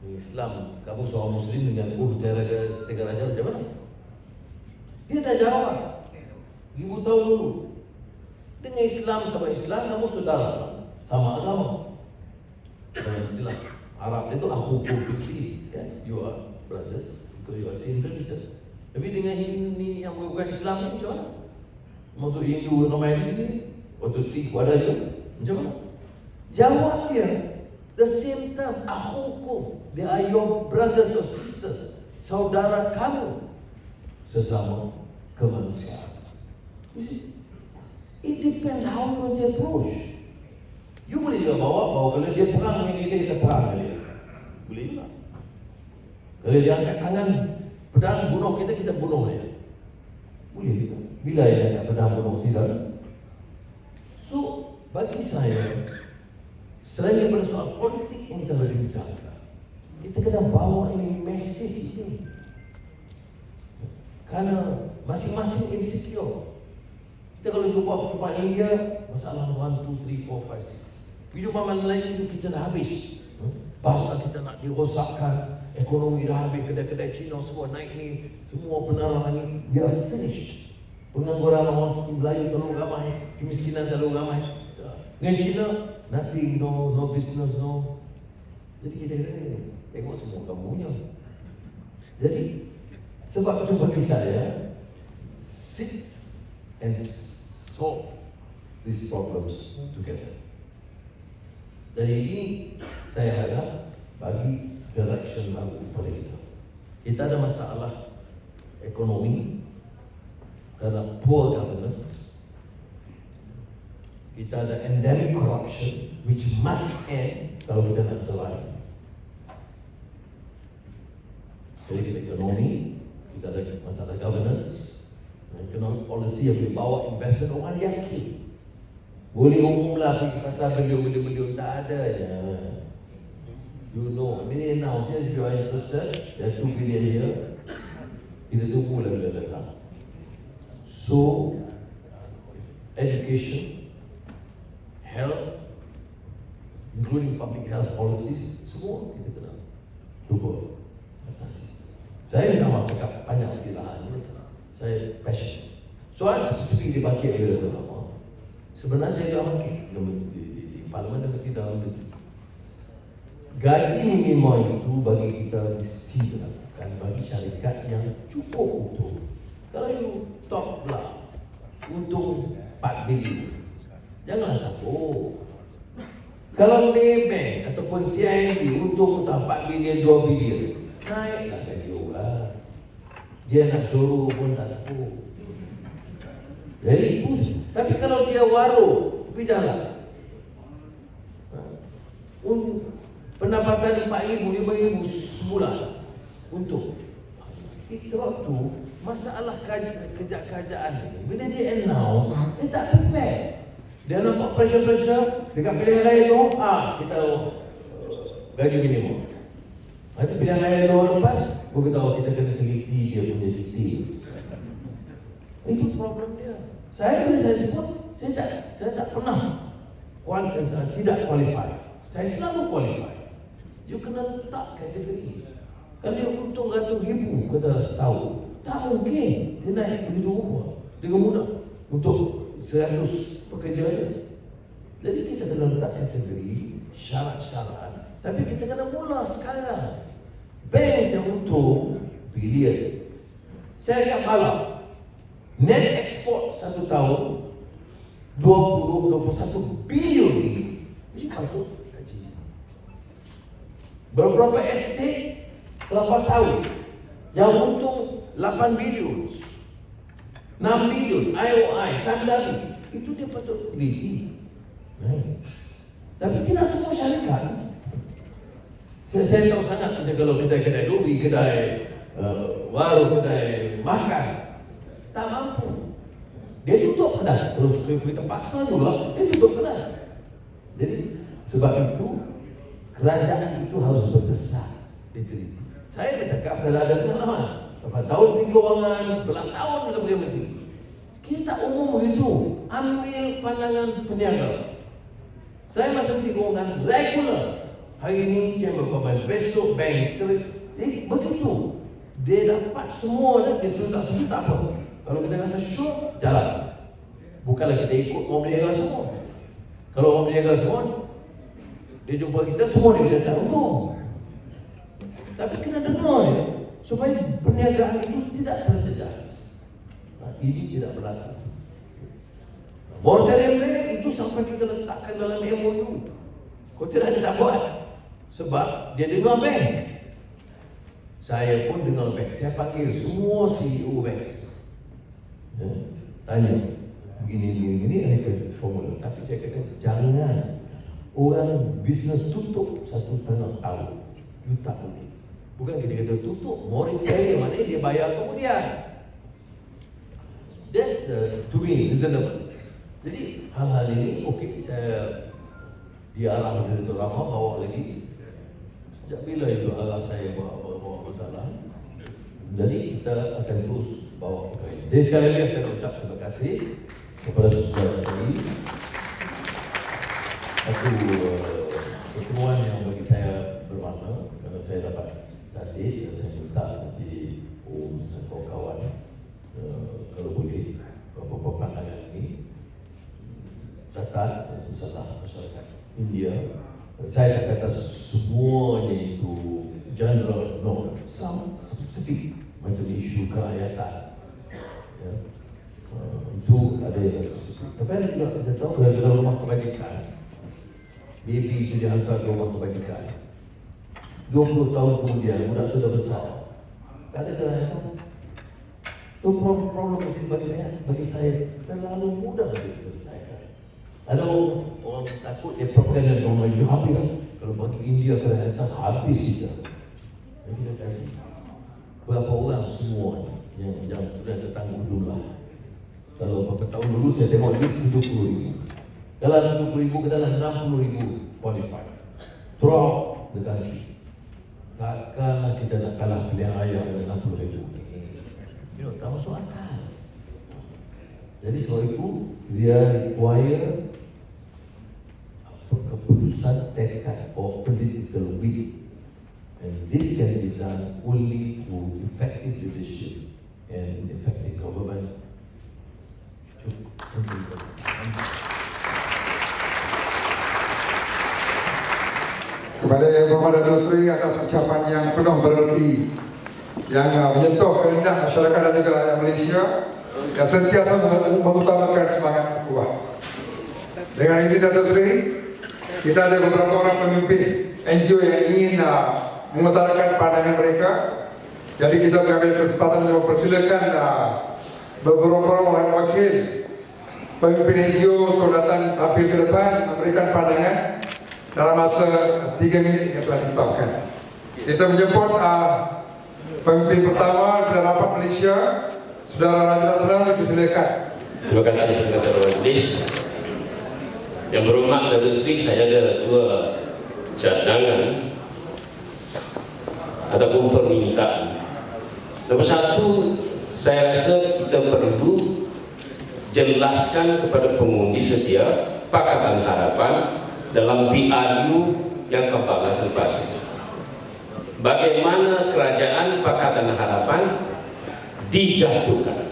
Islam kamu seorang Muslim dengan tiga raja macam mana? Dia dah jawab. Ibu tahu dulu. Dengan Islam sama Islam kamu saudara, sama agama. Dalam istilah Arab itu akhukum fikri, kan? You are brothers because you are same religion. Tapi dengan ini yang bukan Islam ni macam mana? Masuk Hindu normal di sini, waktu Sikh ada juga, macam mana? Jawab dia, the same term, akhukum, they are your brothers or sisters, saudara kamu, sesama kemanusiaan. It depends how you want to approach. You boleh juga bawa kalau dia perang dengan kita perang dengan dia, boleh juga. Kalau dia angkat tangan pedang bunuh kita bunuh dia, boleh juga. Bila dia nak pedang bunuh sidang. So, bagi saya, selain daripada soal politik yang kita berbincangkan, kita kena bawa ini mesej ini. Kerana masing-masing insecure. Kita kalau jumpa tempat India, masalah 1, 2, 3, 4, 5, 6. Kehidupan lain itu kita dah habis. Bahasa kita nak dirosakkan, ekonomi dah habis, kedai-kedai Cina semua naik ni, semua penerangan ni, we are finished. Pengangguran orang Melayu terlalu ramai, kemiskinan terlalu ramai. Dengan Cina, nothing, no business, no. Jadi kita kata, tengok semua kamunya. Jadi, sebab itu bagi saya, sit and solve these problems together. Dari ini saya harap bagi direction baru pada kita. Kita ada masalah ekonomi kerana poor governance. Kita ada endemic corruption which must end kalau kita nak survive. Jadi kita ekonomi, kita ada masalah governance, economic policy yang dibawa investment orang yakin. Boleh umumlah kata beliau tak ada je. You know, I mean now if you are interested, there are 2 billion here. Kita tunggu bila datang. So, education, health, including public health policies, semua kita kena cuba atasi. Saya nak cakap banyak sekali lah. Saya passion. Soal spesifik dibangkit bila tu lama. Sebenarnya saya dah bangkit di Parlimen dan di dalam negeri. Gaji minimum itu bagi kita mesti dilakukan bagi syarikat yang cukup untuk. Kalau you top lah untung 4 bilion, janganlah takut. Kalau Maybank ataupun CIMB untung 4 bilion, 2 bilion, naiklah gaji orang. Dia nak suruh pun tak takut. Jadi itu. Tapi kalau dia waruh, tapi jangan. Pendapatan 4,000, 5,000 sebulan untuk itu waktu masalah kerjaan ni. Bila dia announce, dia tak prepare. Dia nampak pressure dekat pilihan raya tu, kita gaji minimum. Nanti pilihan raya tu lepas, aku beritahu kita kena teliti dia punya details. Itu problem dia. Saya sebut, saya tak pernah tidak qualify. Saya selalu qualify. You kena letak kategori. Kalau dia untung ratus ribu kata setahun, tak mungkin dia naik begitu rupa dengan mudah untuk 100 pekerja dia. Jadi kita kena letak kategori, syarat-syarat. Tapi kita kena mula sekarang. Bank yang untung bilion. Saya kat malam, net export 1 tahun 20-21 bilion. Ini patut gaji. Beberapa estate, kelapa sawit yang untung 8 bilion, 6 bilion, IOI, Sandari, itu dia patut teliti. Tapi tidak semua syarikat. Saya tahu sangat kalau kedai-kedai dobi, kedai warung, kedai makan tak mampu. Dia tutup kedai. Terus kita paksa juga, dia tutup kedai. Jadi sebab itu kerajaan itu harus berdesak diteliti. Saya bercakap kalau ada pengalaman 8 tahun, 3 orangan, 11 tahun kita pergi menteri. Kita umum begitu, ambil pandangan peniaga. Saya masih di golongan regular. Hari ini Chamber of Commerce, besok Bank Street. Jadi begitu. Dia dapat semua dan dia sudah tak apa. Kalau kita rasa syok, jalan. Bukanlah kita ikut orang berniaga semua. Kalau orang berniaga semua, dia jumpa kita, semua dia tak untung. Tapi kena dengar ya, supaya perniagaan itu tidak terjejas. Ini tidak berlaku. Monetary plan itu sampai kita letakkan dalam MOU. Kau tidak ada tak buat. Sebab dia dengar bank. Saya pun dengar bank. Saya panggil semua CEO bank. Tanya, begini, ada formula. Tapi saya kata, jangan orang bisnes tutup 1,5 tahun. You tak boleh. Bukan kita kata tutup, monetary mana dia bayar kemudian. That's to me reasonable. Jadi hal-hal ini, okey, saya diarah dari Dr. Rama bawa lagi. Sejak bila itu arah saya bawa masalah. Jadi kita akan terus bawa perkara ini. Jadi sekali lagi saya ucap terima kasih kepada saudara sekali. Satu pertemuan yang bagi saya bermakna kerana saya dapat tadi dan saya minta nanti dan kawan-kawan kalau boleh beberapa pandangan ini datang masalah masyarakat India. Saya kata semuanya itu general, no, some specific macam isu kerakyatan. Itu ada yang spesifik. Tapi ada juga kita tahu ada rumah kebajikan. Baby itu dihantar ke rumah kebajikan. 20 tahun kemudian budak itu dah besar. Tak ada kerana itu problem bagi saya terlalu mudah untuk diselesaikan. Ada orang takut dia propaganda orang Melayu habis. Kalau bagi India kerana habis kita. Jadi kita kaji berapa orang semua yang sudah tertanggung jumlah. Kalau beberapa tahun dulu saya tengok list 70,000. Dalam 70,000 ke dalam 60,000 qualified. Throughout the country. Takkanlah kita nak kalah pilihan ayah dengan 60,000. Tak masuk akal. Jadi sebab itu dia require keputusan tekad or political will, and this can be done only through effective leadership and effective government. Kepada Yang Berhormat Datuk Seri atas ucapan yang penuh bererti, yang menyentuh kerendah masyarakat dan juga rakyat Malaysia yang sentiasa mengutamakan semangat ukhuwah. Dengan izin Datuk Seri, kita ada beberapa orang pemimpin NGO yang ingin mengutarakan pandangan mereka. Jadi kita mengambil kesempatan untuk mempersilakan beberapa orang wakil pemimpin NGO untuk datang tampil ke depan memberikan pandangan dalam masa 3 minit yang telah ditetapkan. Kita menjemput pemimpin pertama dari rapat Malaysia, Saudara Raja Ratna, dipersilakan. Terima kasih Ketua Majlis. Yang berhormat Datuk Seri, saya ada 2 cadangan ataupun permintaan. Nomor 1, saya rasa kita perlu jelaskan kepada pengundi setia Pakatan Harapan dalam PRU yang ke-14 lepas. Bagaimana kerajaan Pakatan Harapan dijatuhkan.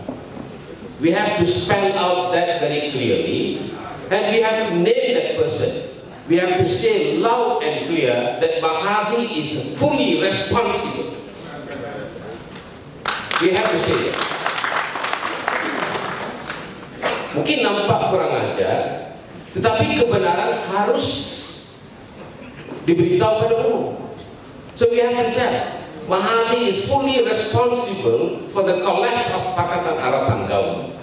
We have to spell out that very clearly, and we have to name that person. We have to say loud and clear that Mahathir is fully responsible. We have to say that. Mungkin nampak kurang ajar, tetapi kebenaran harus diberitahu pada umum. So we have to tell Mahathir is fully responsible for the collapse of Pakatan Harapan government.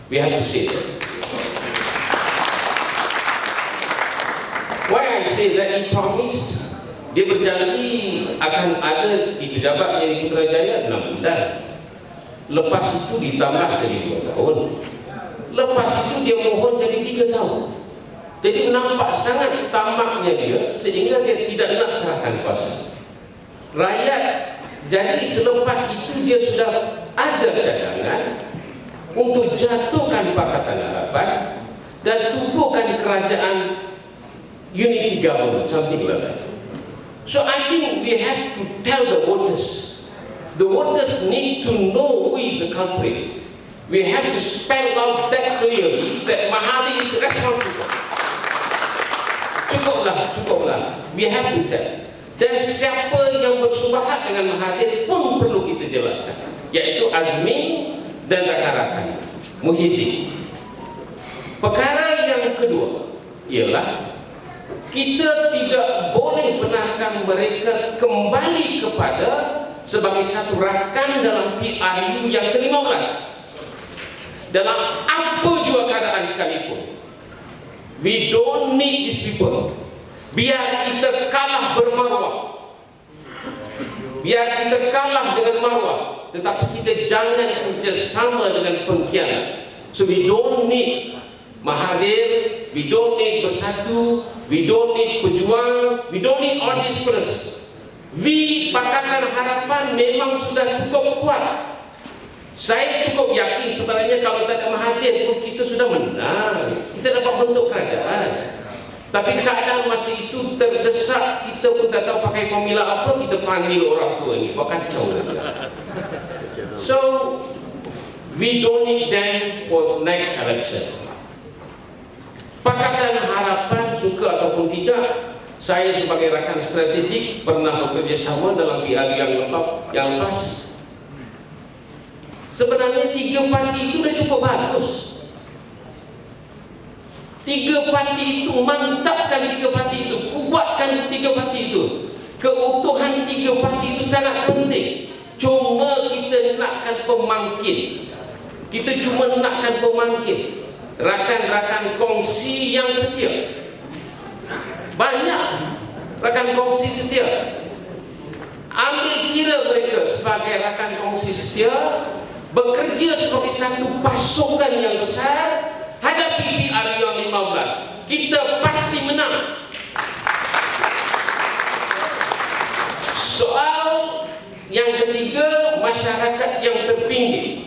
We have to say that. Why I say that? He promised, dia berjanji akan ada di pejabat jadi Putrajaya 6 bulan. Lepas itu ditambah jadi 2 tahun. Lepas itu dia mohon jadi 3 tahun. Jadi nampak sangat tamaknya dia sehingga dia tidak nak serahkan kuasa. Rakyat, jadi selepas itu dia sudah ada cadangan untuk jatuhkan Pakatan Harapan dan tubuhkan kerajaan unity government, something like that. So I think we have to tell the voters. The voters need to know who is the culprit. We have to spell out that clearly that Mahathir is responsible. Cukuplah. We have to tell. Dan siapa yang bersubahat dengan Mahathir pun perlu kita jelaskan, yaitu Azmi dan rakan-rakan Muhyiddin. Perkara yang kedua ialah kita tidak boleh benarkan mereka kembali kepada sebagai satu rakan dalam PRU yang ke-15 dalam apa jua keadaan sekalipun. We don't need these people. Biar kita kalah bermaruah, biar kita kalah dengan maruah, tetapi kita jangan kerjasama dengan pengkhianat. So we don't need Mahathir, we don't need Bersatu, we don't need Pejuang, we don't need all this first. We Pakatan Harapan memang sudah cukup kuat. Saya cukup yakin sebenarnya kalau tak ada Mahathir pun kita sudah menang, kita dapat bentuk kerajaan. Tapi keadaan masa itu terdesak, kita pun tak tahu pakai formula apa, kita panggil orang tua ini, buat kacau. So we don't need them for next election. Pakatan Harapan suka ataupun tidak, saya sebagai rakan strategik pernah bekerjasama dalam PR yang lepas. Sebenarnya 3 parti itu dah cukup bagus. Tiga parti itu, mantapkan tiga parti itu, kuatkan tiga parti itu. Keutuhan tiga parti itu sangat penting. Cuma kita nakkan pemangkin. Kita cuma nakkan pemangkin. Rakan-rakan kongsi yang setia. Banyak rakan kongsi setia. Ambil kira mereka sebagai rakan kongsi setia, bekerja sebagai satu pasukan yang besar. Hadapi PRU yang 15, kita pasti menang. Soal yang ketiga, masyarakat yang terpinggir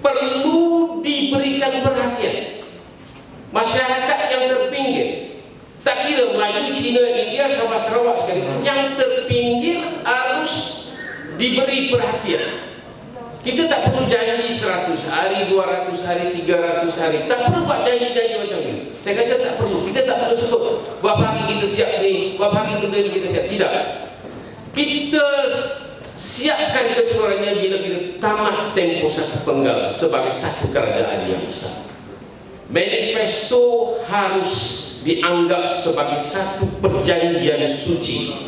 perlu diberikan perhatian. Masyarakat yang terpinggir, tak kira Melayu, Cina, India, Sabah, Sarawak sekalipun, yang terpinggir harus diberi perhatian. Kita tak perlu janji 100 hari, 200 hari, 300 hari. Tak perlu buat janji-janji macam ni. Saya rasa tak perlu. Kita tak perlu sebut berapa hari kita siap ni, berapa hari benda ni kita siap. Tidak. Kita siapkan keseluruhannya bila kita tamat tempoh satu penggal sebagai satu kerajaan yang besar. Manifesto harus dianggap sebagai satu perjanjian suci.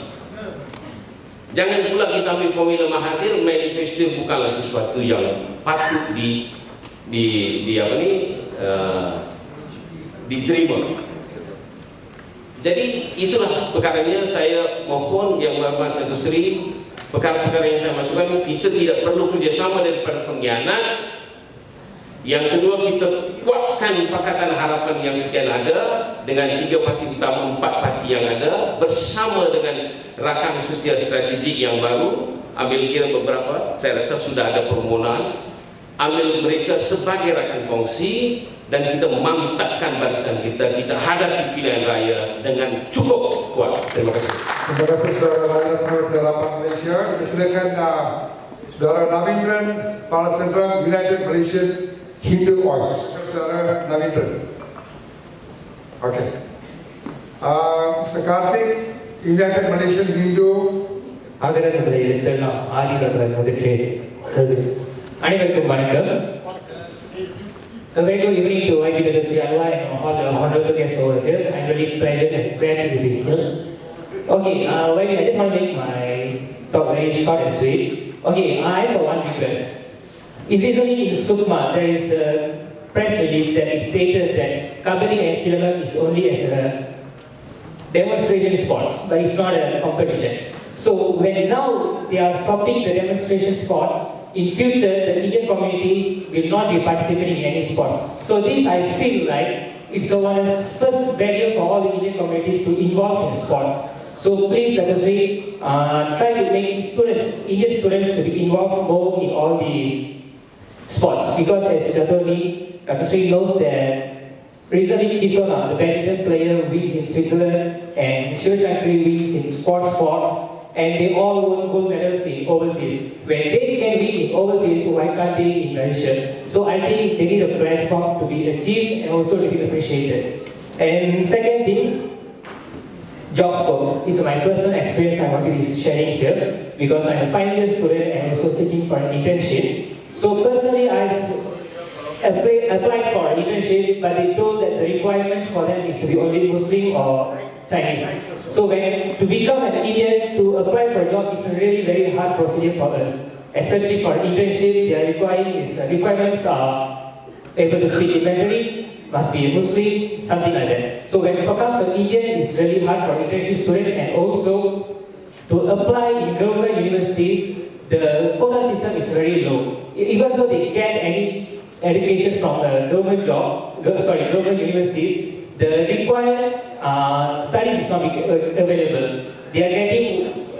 Jangan pula kita ambil formula Mahathir, manifesto bukanlah sesuatu yang patut diterima. Jadi itulah perkaranya. Saya mohon Yang Berhormat Datuk Seri, perkara-perkara yang saya masukkan, kita tidak perlu kerjasama daripada pengkhianat. Yang kedua, kita kuatkan Pakatan Harapan yang sekian ada dengan 3 parti utama, 4 parti yang ada, bersama dengan rakan setia strategik yang baru. Ambil kira beberapa, saya rasa sudah ada permohonan. Ambil mereka sebagai rakan kongsi dan kita mantapkan barisan kita. Kita hadapi pilihan raya dengan cukup kuat. Terima kasih. Terima kasih saudara Rakyat Harapan Malaysia. Silakan saudara Navindran, Kepala Sentral United Malaysian Hindu Voice. Saudara Navindran. Oke. Sekartik United Malaysian Hindu. அனைவருக்கும் வணக்கம். A very good evening to IBRAHIM and all the honorable guests over here. I'm really pleased and glad to be here. Okay, I just want to make my talk very short and sweet. Okay, I have one request. In recently in Sukma, there is a press release that it stated that Kabaddi and Silver is only as a demonstration sports, but it's not a competition. So when now they are stopping the demonstration sports, in future the Indian community will not be participating in any sports. So this I feel like it's one first barrier for all the Indian communities to involve in sports. So please let us try to make Indian students to be involved more in all the sports, because as Dr. Sri knows that recently Kisona, the badminton player, wins in Switzerland, and Shivachankri wins in sports, and they all won gold medals in overseas. When they can win in overseas, why can't they in Malaysia? So I think they need a platform to be achieved and also to be appreciated. And second thing, job scope is my personal experience I want to be sharing here, because I'm a final year student and also seeking for an internship. So personally, I've applied for an internship, but they told that the requirements for them is to be only Muslim or Chinese. So to become an Indian, to apply for a job, it's a really very hard procedure for us. Especially for internship, their requirements are able to speak Mandarin, must be a Muslim, something like that. So when it comes to Indian, it's really hard for internship student, and also to apply in government universities, the quota system is very low. Even though they get any education from the government universities, the required studies is not available. They are getting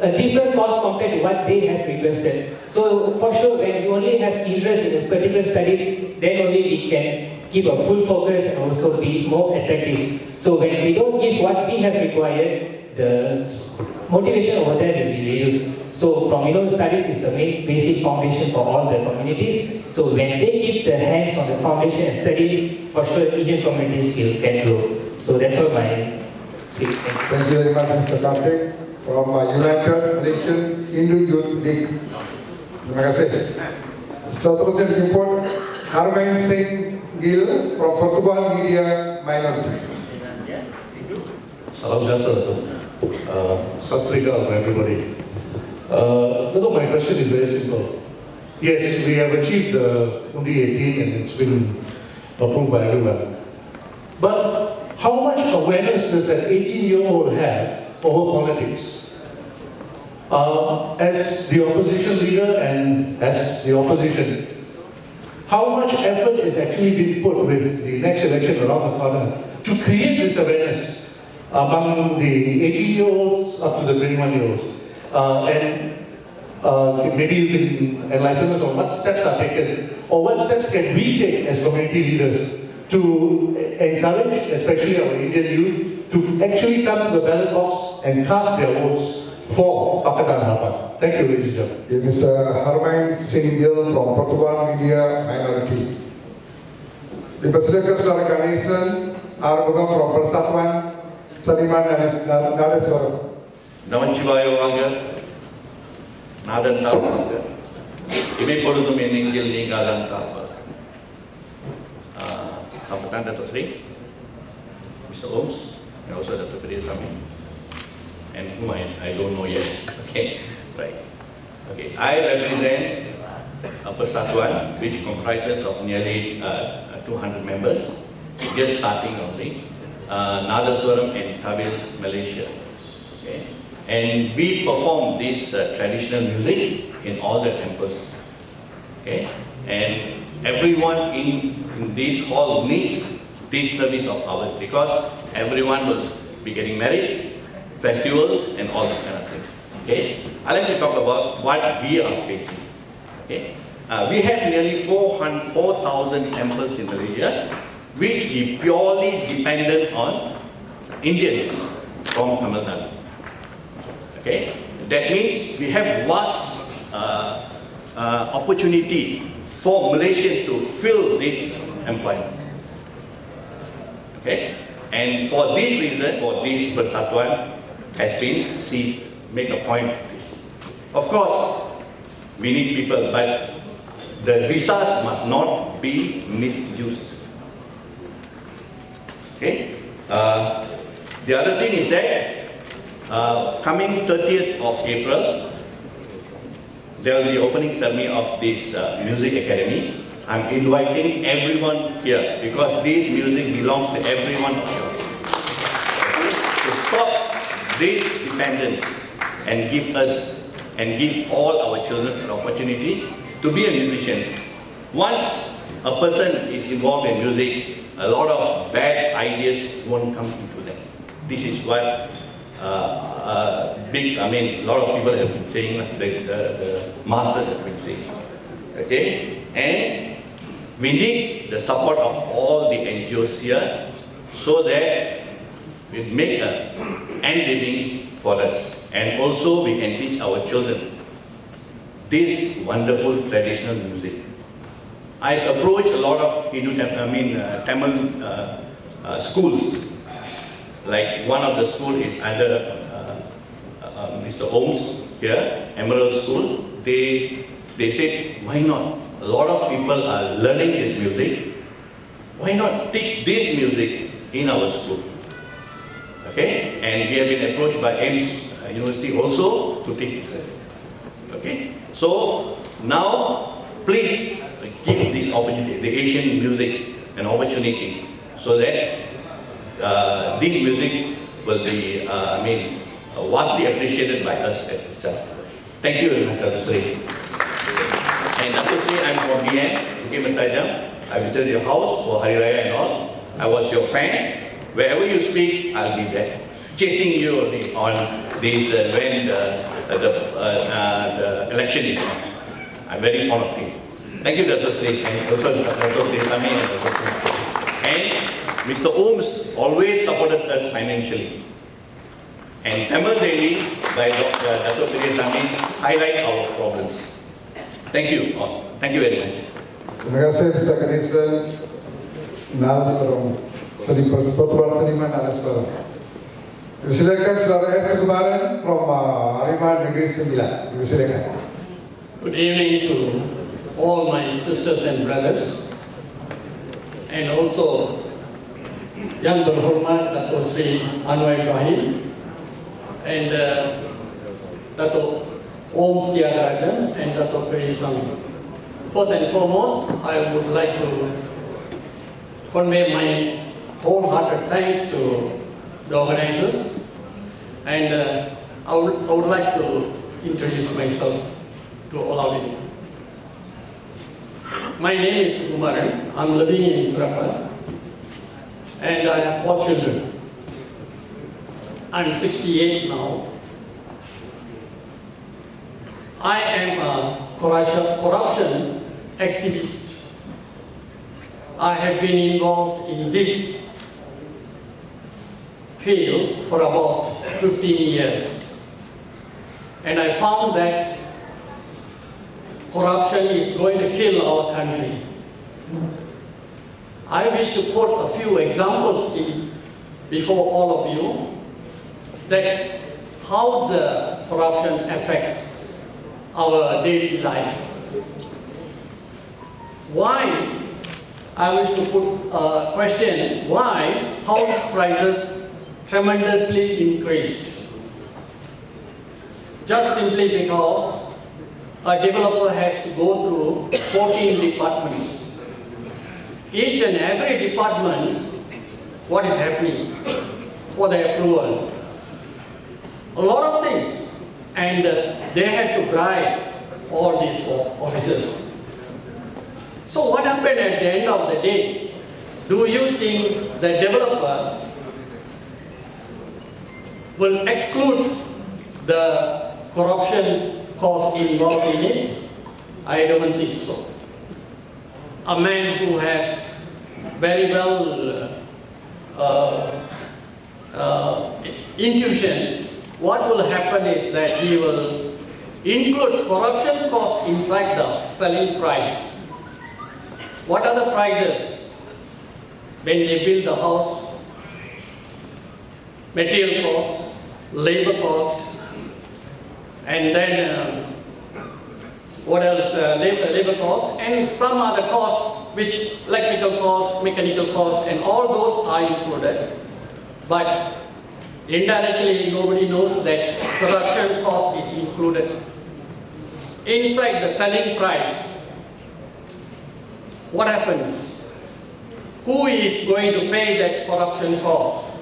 a different cost compared to what they have requested. So for sure, when you only have interest in particular studies, then only we can give a full focus and also be more attractive. So when we don't give what we have required, the motivation over there will be reduced. So from studies is the main basic foundation for all the communities. So when they keep their hands on the foundation and studies, for sure Indian communities can grow. So that's all my speech. Thank you very much, Mr. Kartik, from United Malaysian Hindu Youth League. Terima kasih. Seterusnya dijemput Harmain Singh Gill from Pertubuhan Media Minority. Salam sejahtera, Sat Sri Akal, everybody. My question is very simple. Yes, we have achieved only 18 and it's been approved by everyone. But how much awareness does an 18-year-old have over politics? As the opposition leader and as the opposition, how much effort is actually being put with the next election around the corner to create this awareness among the 18-year-olds up to the 21-year-olds? Maybe you can enlighten us on what steps are taken or what steps can we take as community leaders to encourage, especially our Indian youth, to actually come to the ballot box and cast their votes for Pakatan Harapan. Thank you, ladies and gentlemen. Mr. Harmain Singh Gill from Pertubuhan Media Minority. Dipersilakan Saudara Ganesan Armugam from Persatuan Seniman Nadaswara. Namachivaya Vanga, Nadan Tarvanga, Ime Podudum Eningil Ningalan Tarva, Kapatan Datuk Sri, Mr. Holmes, and also Dr. Pedesami, and whom I don't know yet. Okay, right. Okay, I represent a Persatuan which comprises of nearly 200 members, just starting only, Nadaswaram and Tamil, Malaysia. Okay. And we perform this traditional music in all the temples. Okay? And everyone in this hall needs this service of ours because everyone will be getting married, festivals, and all that kind of things. Okay? I'd like to talk about what we are facing. Okay? We have nearly 4,000 temples in Malaysia, which is purely dependent on Indians from Tamil Nadu. Okay? That means we have vast opportunity for Malaysians to fill this employment. Okay? And for this reason, for this Persatuan has been seized, make a point of this. Of course, we need people, but the visas must not be misused. Okay? The other thing is that coming 30th of April, there will be opening ceremony of this music academy. I'm inviting everyone here because this music belongs to everyone of you. To stop this dependence and give all our children an opportunity to be a musician. Once a person is involved in music, a lot of bad ideas won't come into them. This is what a lot of people have been saying, the masters have been saying. Okay? And we need the support of all the NGOs here so that we make an end living for us. And also we can teach our children this wonderful traditional music. I've approached a lot of Tamil schools. Like one of the schools is under Mr. Holmes here, Emerald School. They said, why not? A lot of people are learning this music. Why not teach this music in our school? Okay? And we have been approached by AIMS University also to teach it. Okay? So now, please give this opportunity, the Asian music, an opportunity so that this music will be, vastly appreciated by us itself. Thank you very much, Dr. Sri. And Dr. Sri, I'm from BN, Bukit Mentajam. I visited your house for Hari Raya and all. I was your fan. Wherever you speak, I'll be there, chasing you on this when the election is on. I'm very fond of you. Thank you, Dr. Sri, and also Dr. Desami and Dr. Sri. And Mr. Ohms always supports us financially. And Tamil Daily by Dr. Desami highlight our problems. Thank you all. Thank you very much. Terima kasih Mr. Ganesan Nadaswaram, Pertubuhan Seniman Nadaswaram. Silakan Saudara S. Kumaran from Ariman Negeri 9. Silakan. Good evening to all my sisters and brothers. and also Yang Berhormat Datuk Sri ANWAR IBRAHIM and Datuk Om Setiagaraja and Datuk Peri Swami. First and foremost, I would like to convey my wholehearted thanks to the organizers, and I would like to introduce myself to all of you. My name is Umaran. I'm living in Surabaya, and I have 4 children. I'm 68 now. I am a corruption activist. I have been involved in this field for about 15 years. And I found that corruption is going to kill our country. I wish to quote a few examples before all of you that how the corruption affects our daily life. Why, I wish to put a question, why house prices tremendously increased? Just simply because a developer has to go through 14 departments. Each and every department, what is happening for the approval? A lot of things, and they have to bribe all these officers. So what happened at the end of the day? Do you think the developer will exclude the corruption cost involved in it? I don't think so. A man who has very well intuition, what will happen is that he will include corruption cost inside the selling price. What are the prices? When they build the house, material cost, labor cost, and then what else? Labor cost, and some other costs, which electrical cost, mechanical cost, and all those are included. But indirectly, nobody knows that corruption cost is included inside the selling price. What happens? Who is going to pay that corruption cost?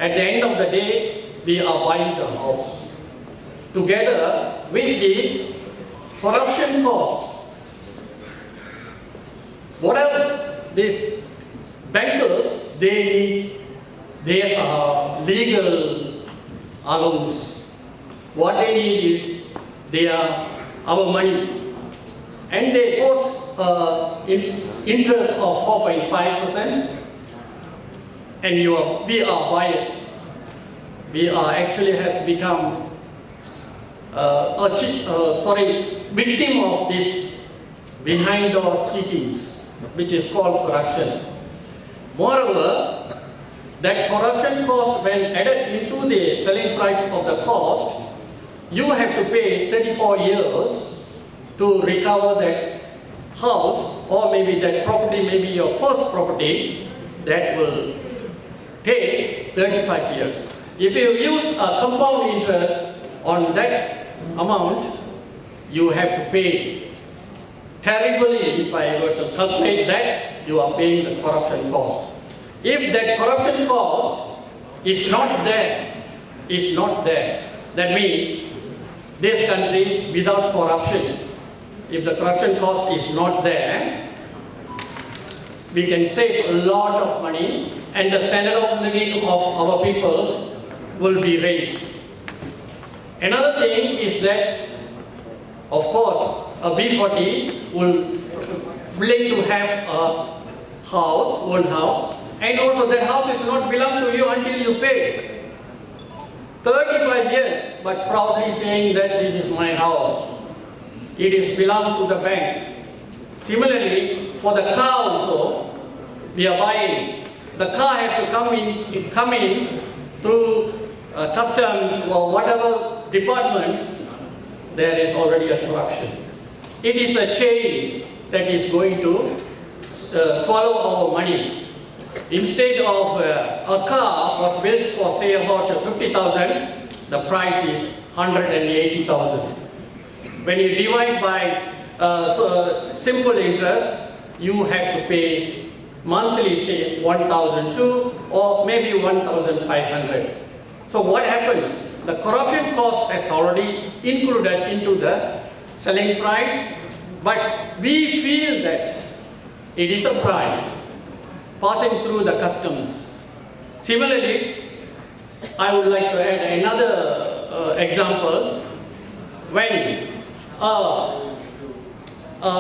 At the end of the day, we are buying the house together with the corruption cost. What else? These bankers, they are legal loans. What they need is our money, and they post interest of 4.5%, and we are biased. We are actually has become victim of this behind-door cheatings, which is called corruption. Moreover, that corruption cost, when added into the selling price of the cost, you have to pay 34 years to recover that house, or maybe that property, maybe your first property, that will take 35 years. If you use a compound interest on that amount, you have to pay terribly. If I were to calculate that, you are paying the corruption cost. If that corruption cost is not there, that means this country without corruption, if the corruption cost is not there, we can save a lot of money, and the standard of living of our people will be raised. Another thing is that, of course, a B40 will willing to have a house, own house, and also that house is not belong to you until you pay. 35 years, but proudly saying that this is my house. It is belong to the bank. Similarly, for the car also, we are buying. The car has to come in through customs or whatever departments. There is already a corruption. It is a chain that is going to swallow our money. Instead of a car was built for say about 50,000, the price is 180,000. When you divide by simple interest, you have to pay monthly say 1,002 or maybe 1,500. So what happens? The corruption cost is already included into the selling price, but we feel that it is a price passing through the customs. Similarly, I would like to add another example. When a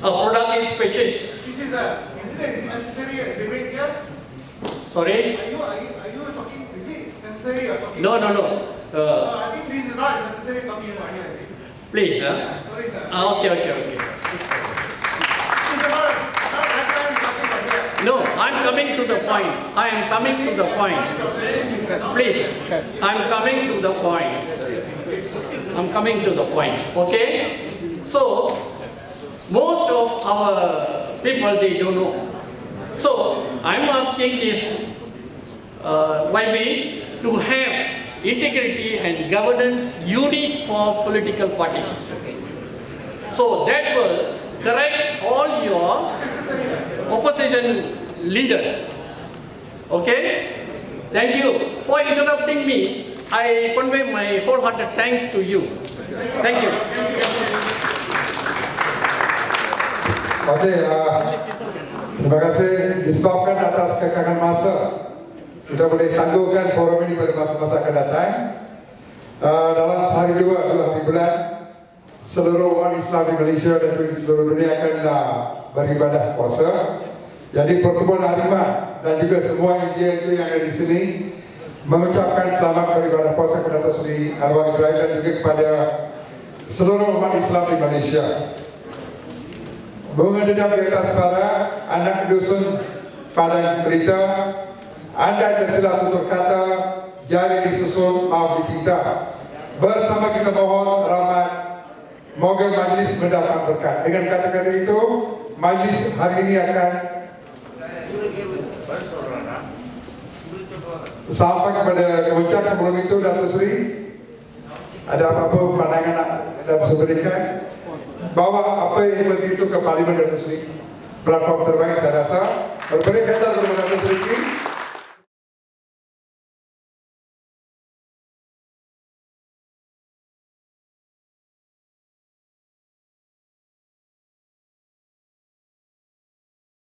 product is purchased. Is it necessary debate here? Sorry? Are you talking? Is it necessary or talking? No. I think this is not necessary talking about here. I think. Please, Yeah, sorry, sir. Okay. This is not that time talking about here. No, I'm coming to the point. I am coming to the point. Please, I'm coming to the point. I'm coming to the point. Okay? So, most of our people, they don't know. So, I'm asking this YB to have integrity and governance unit for political parties. So that will correct all your opposition leaders. Okay? Thank you. For interrupting me, I convey my wholehearted thanks to you. Thank you. Okey, terima kasih disebabkan atas kekangan masa. Kita boleh tangguhkan forum ini pada masa-masa akan datang. Dalam hari dua hari bulan, seluruh umat Islam di Malaysia dan di seluruh dunia akan beribadah puasa. Jadi pertemuan Harimah dan juga semua NGO yang ada di sini mengucapkan selamat beribadah puasa kepada Datuk Seri Anwar Ibrahim dan juga kepada seluruh umat Islam di Malaysia. Bunga dendam di atas para anak dusun Padang Berita. Anda tersilap tutur kata, jari disusun, maaf dipinta. Bersama kita mohon rahmat, moga majlis mendapat berkat. Dengan kata-kata itu, majlis hari ini akan sampai kepada kemuncak. Sebelum itu, Datuk Seri, ada apa-apa pandangan Datuk Seri berikan? Bawa apa yang seperti itu ke Parlimen Datuk Seri. Platform terbaik saya rasa. Berberi kata kepada Datuk Seri.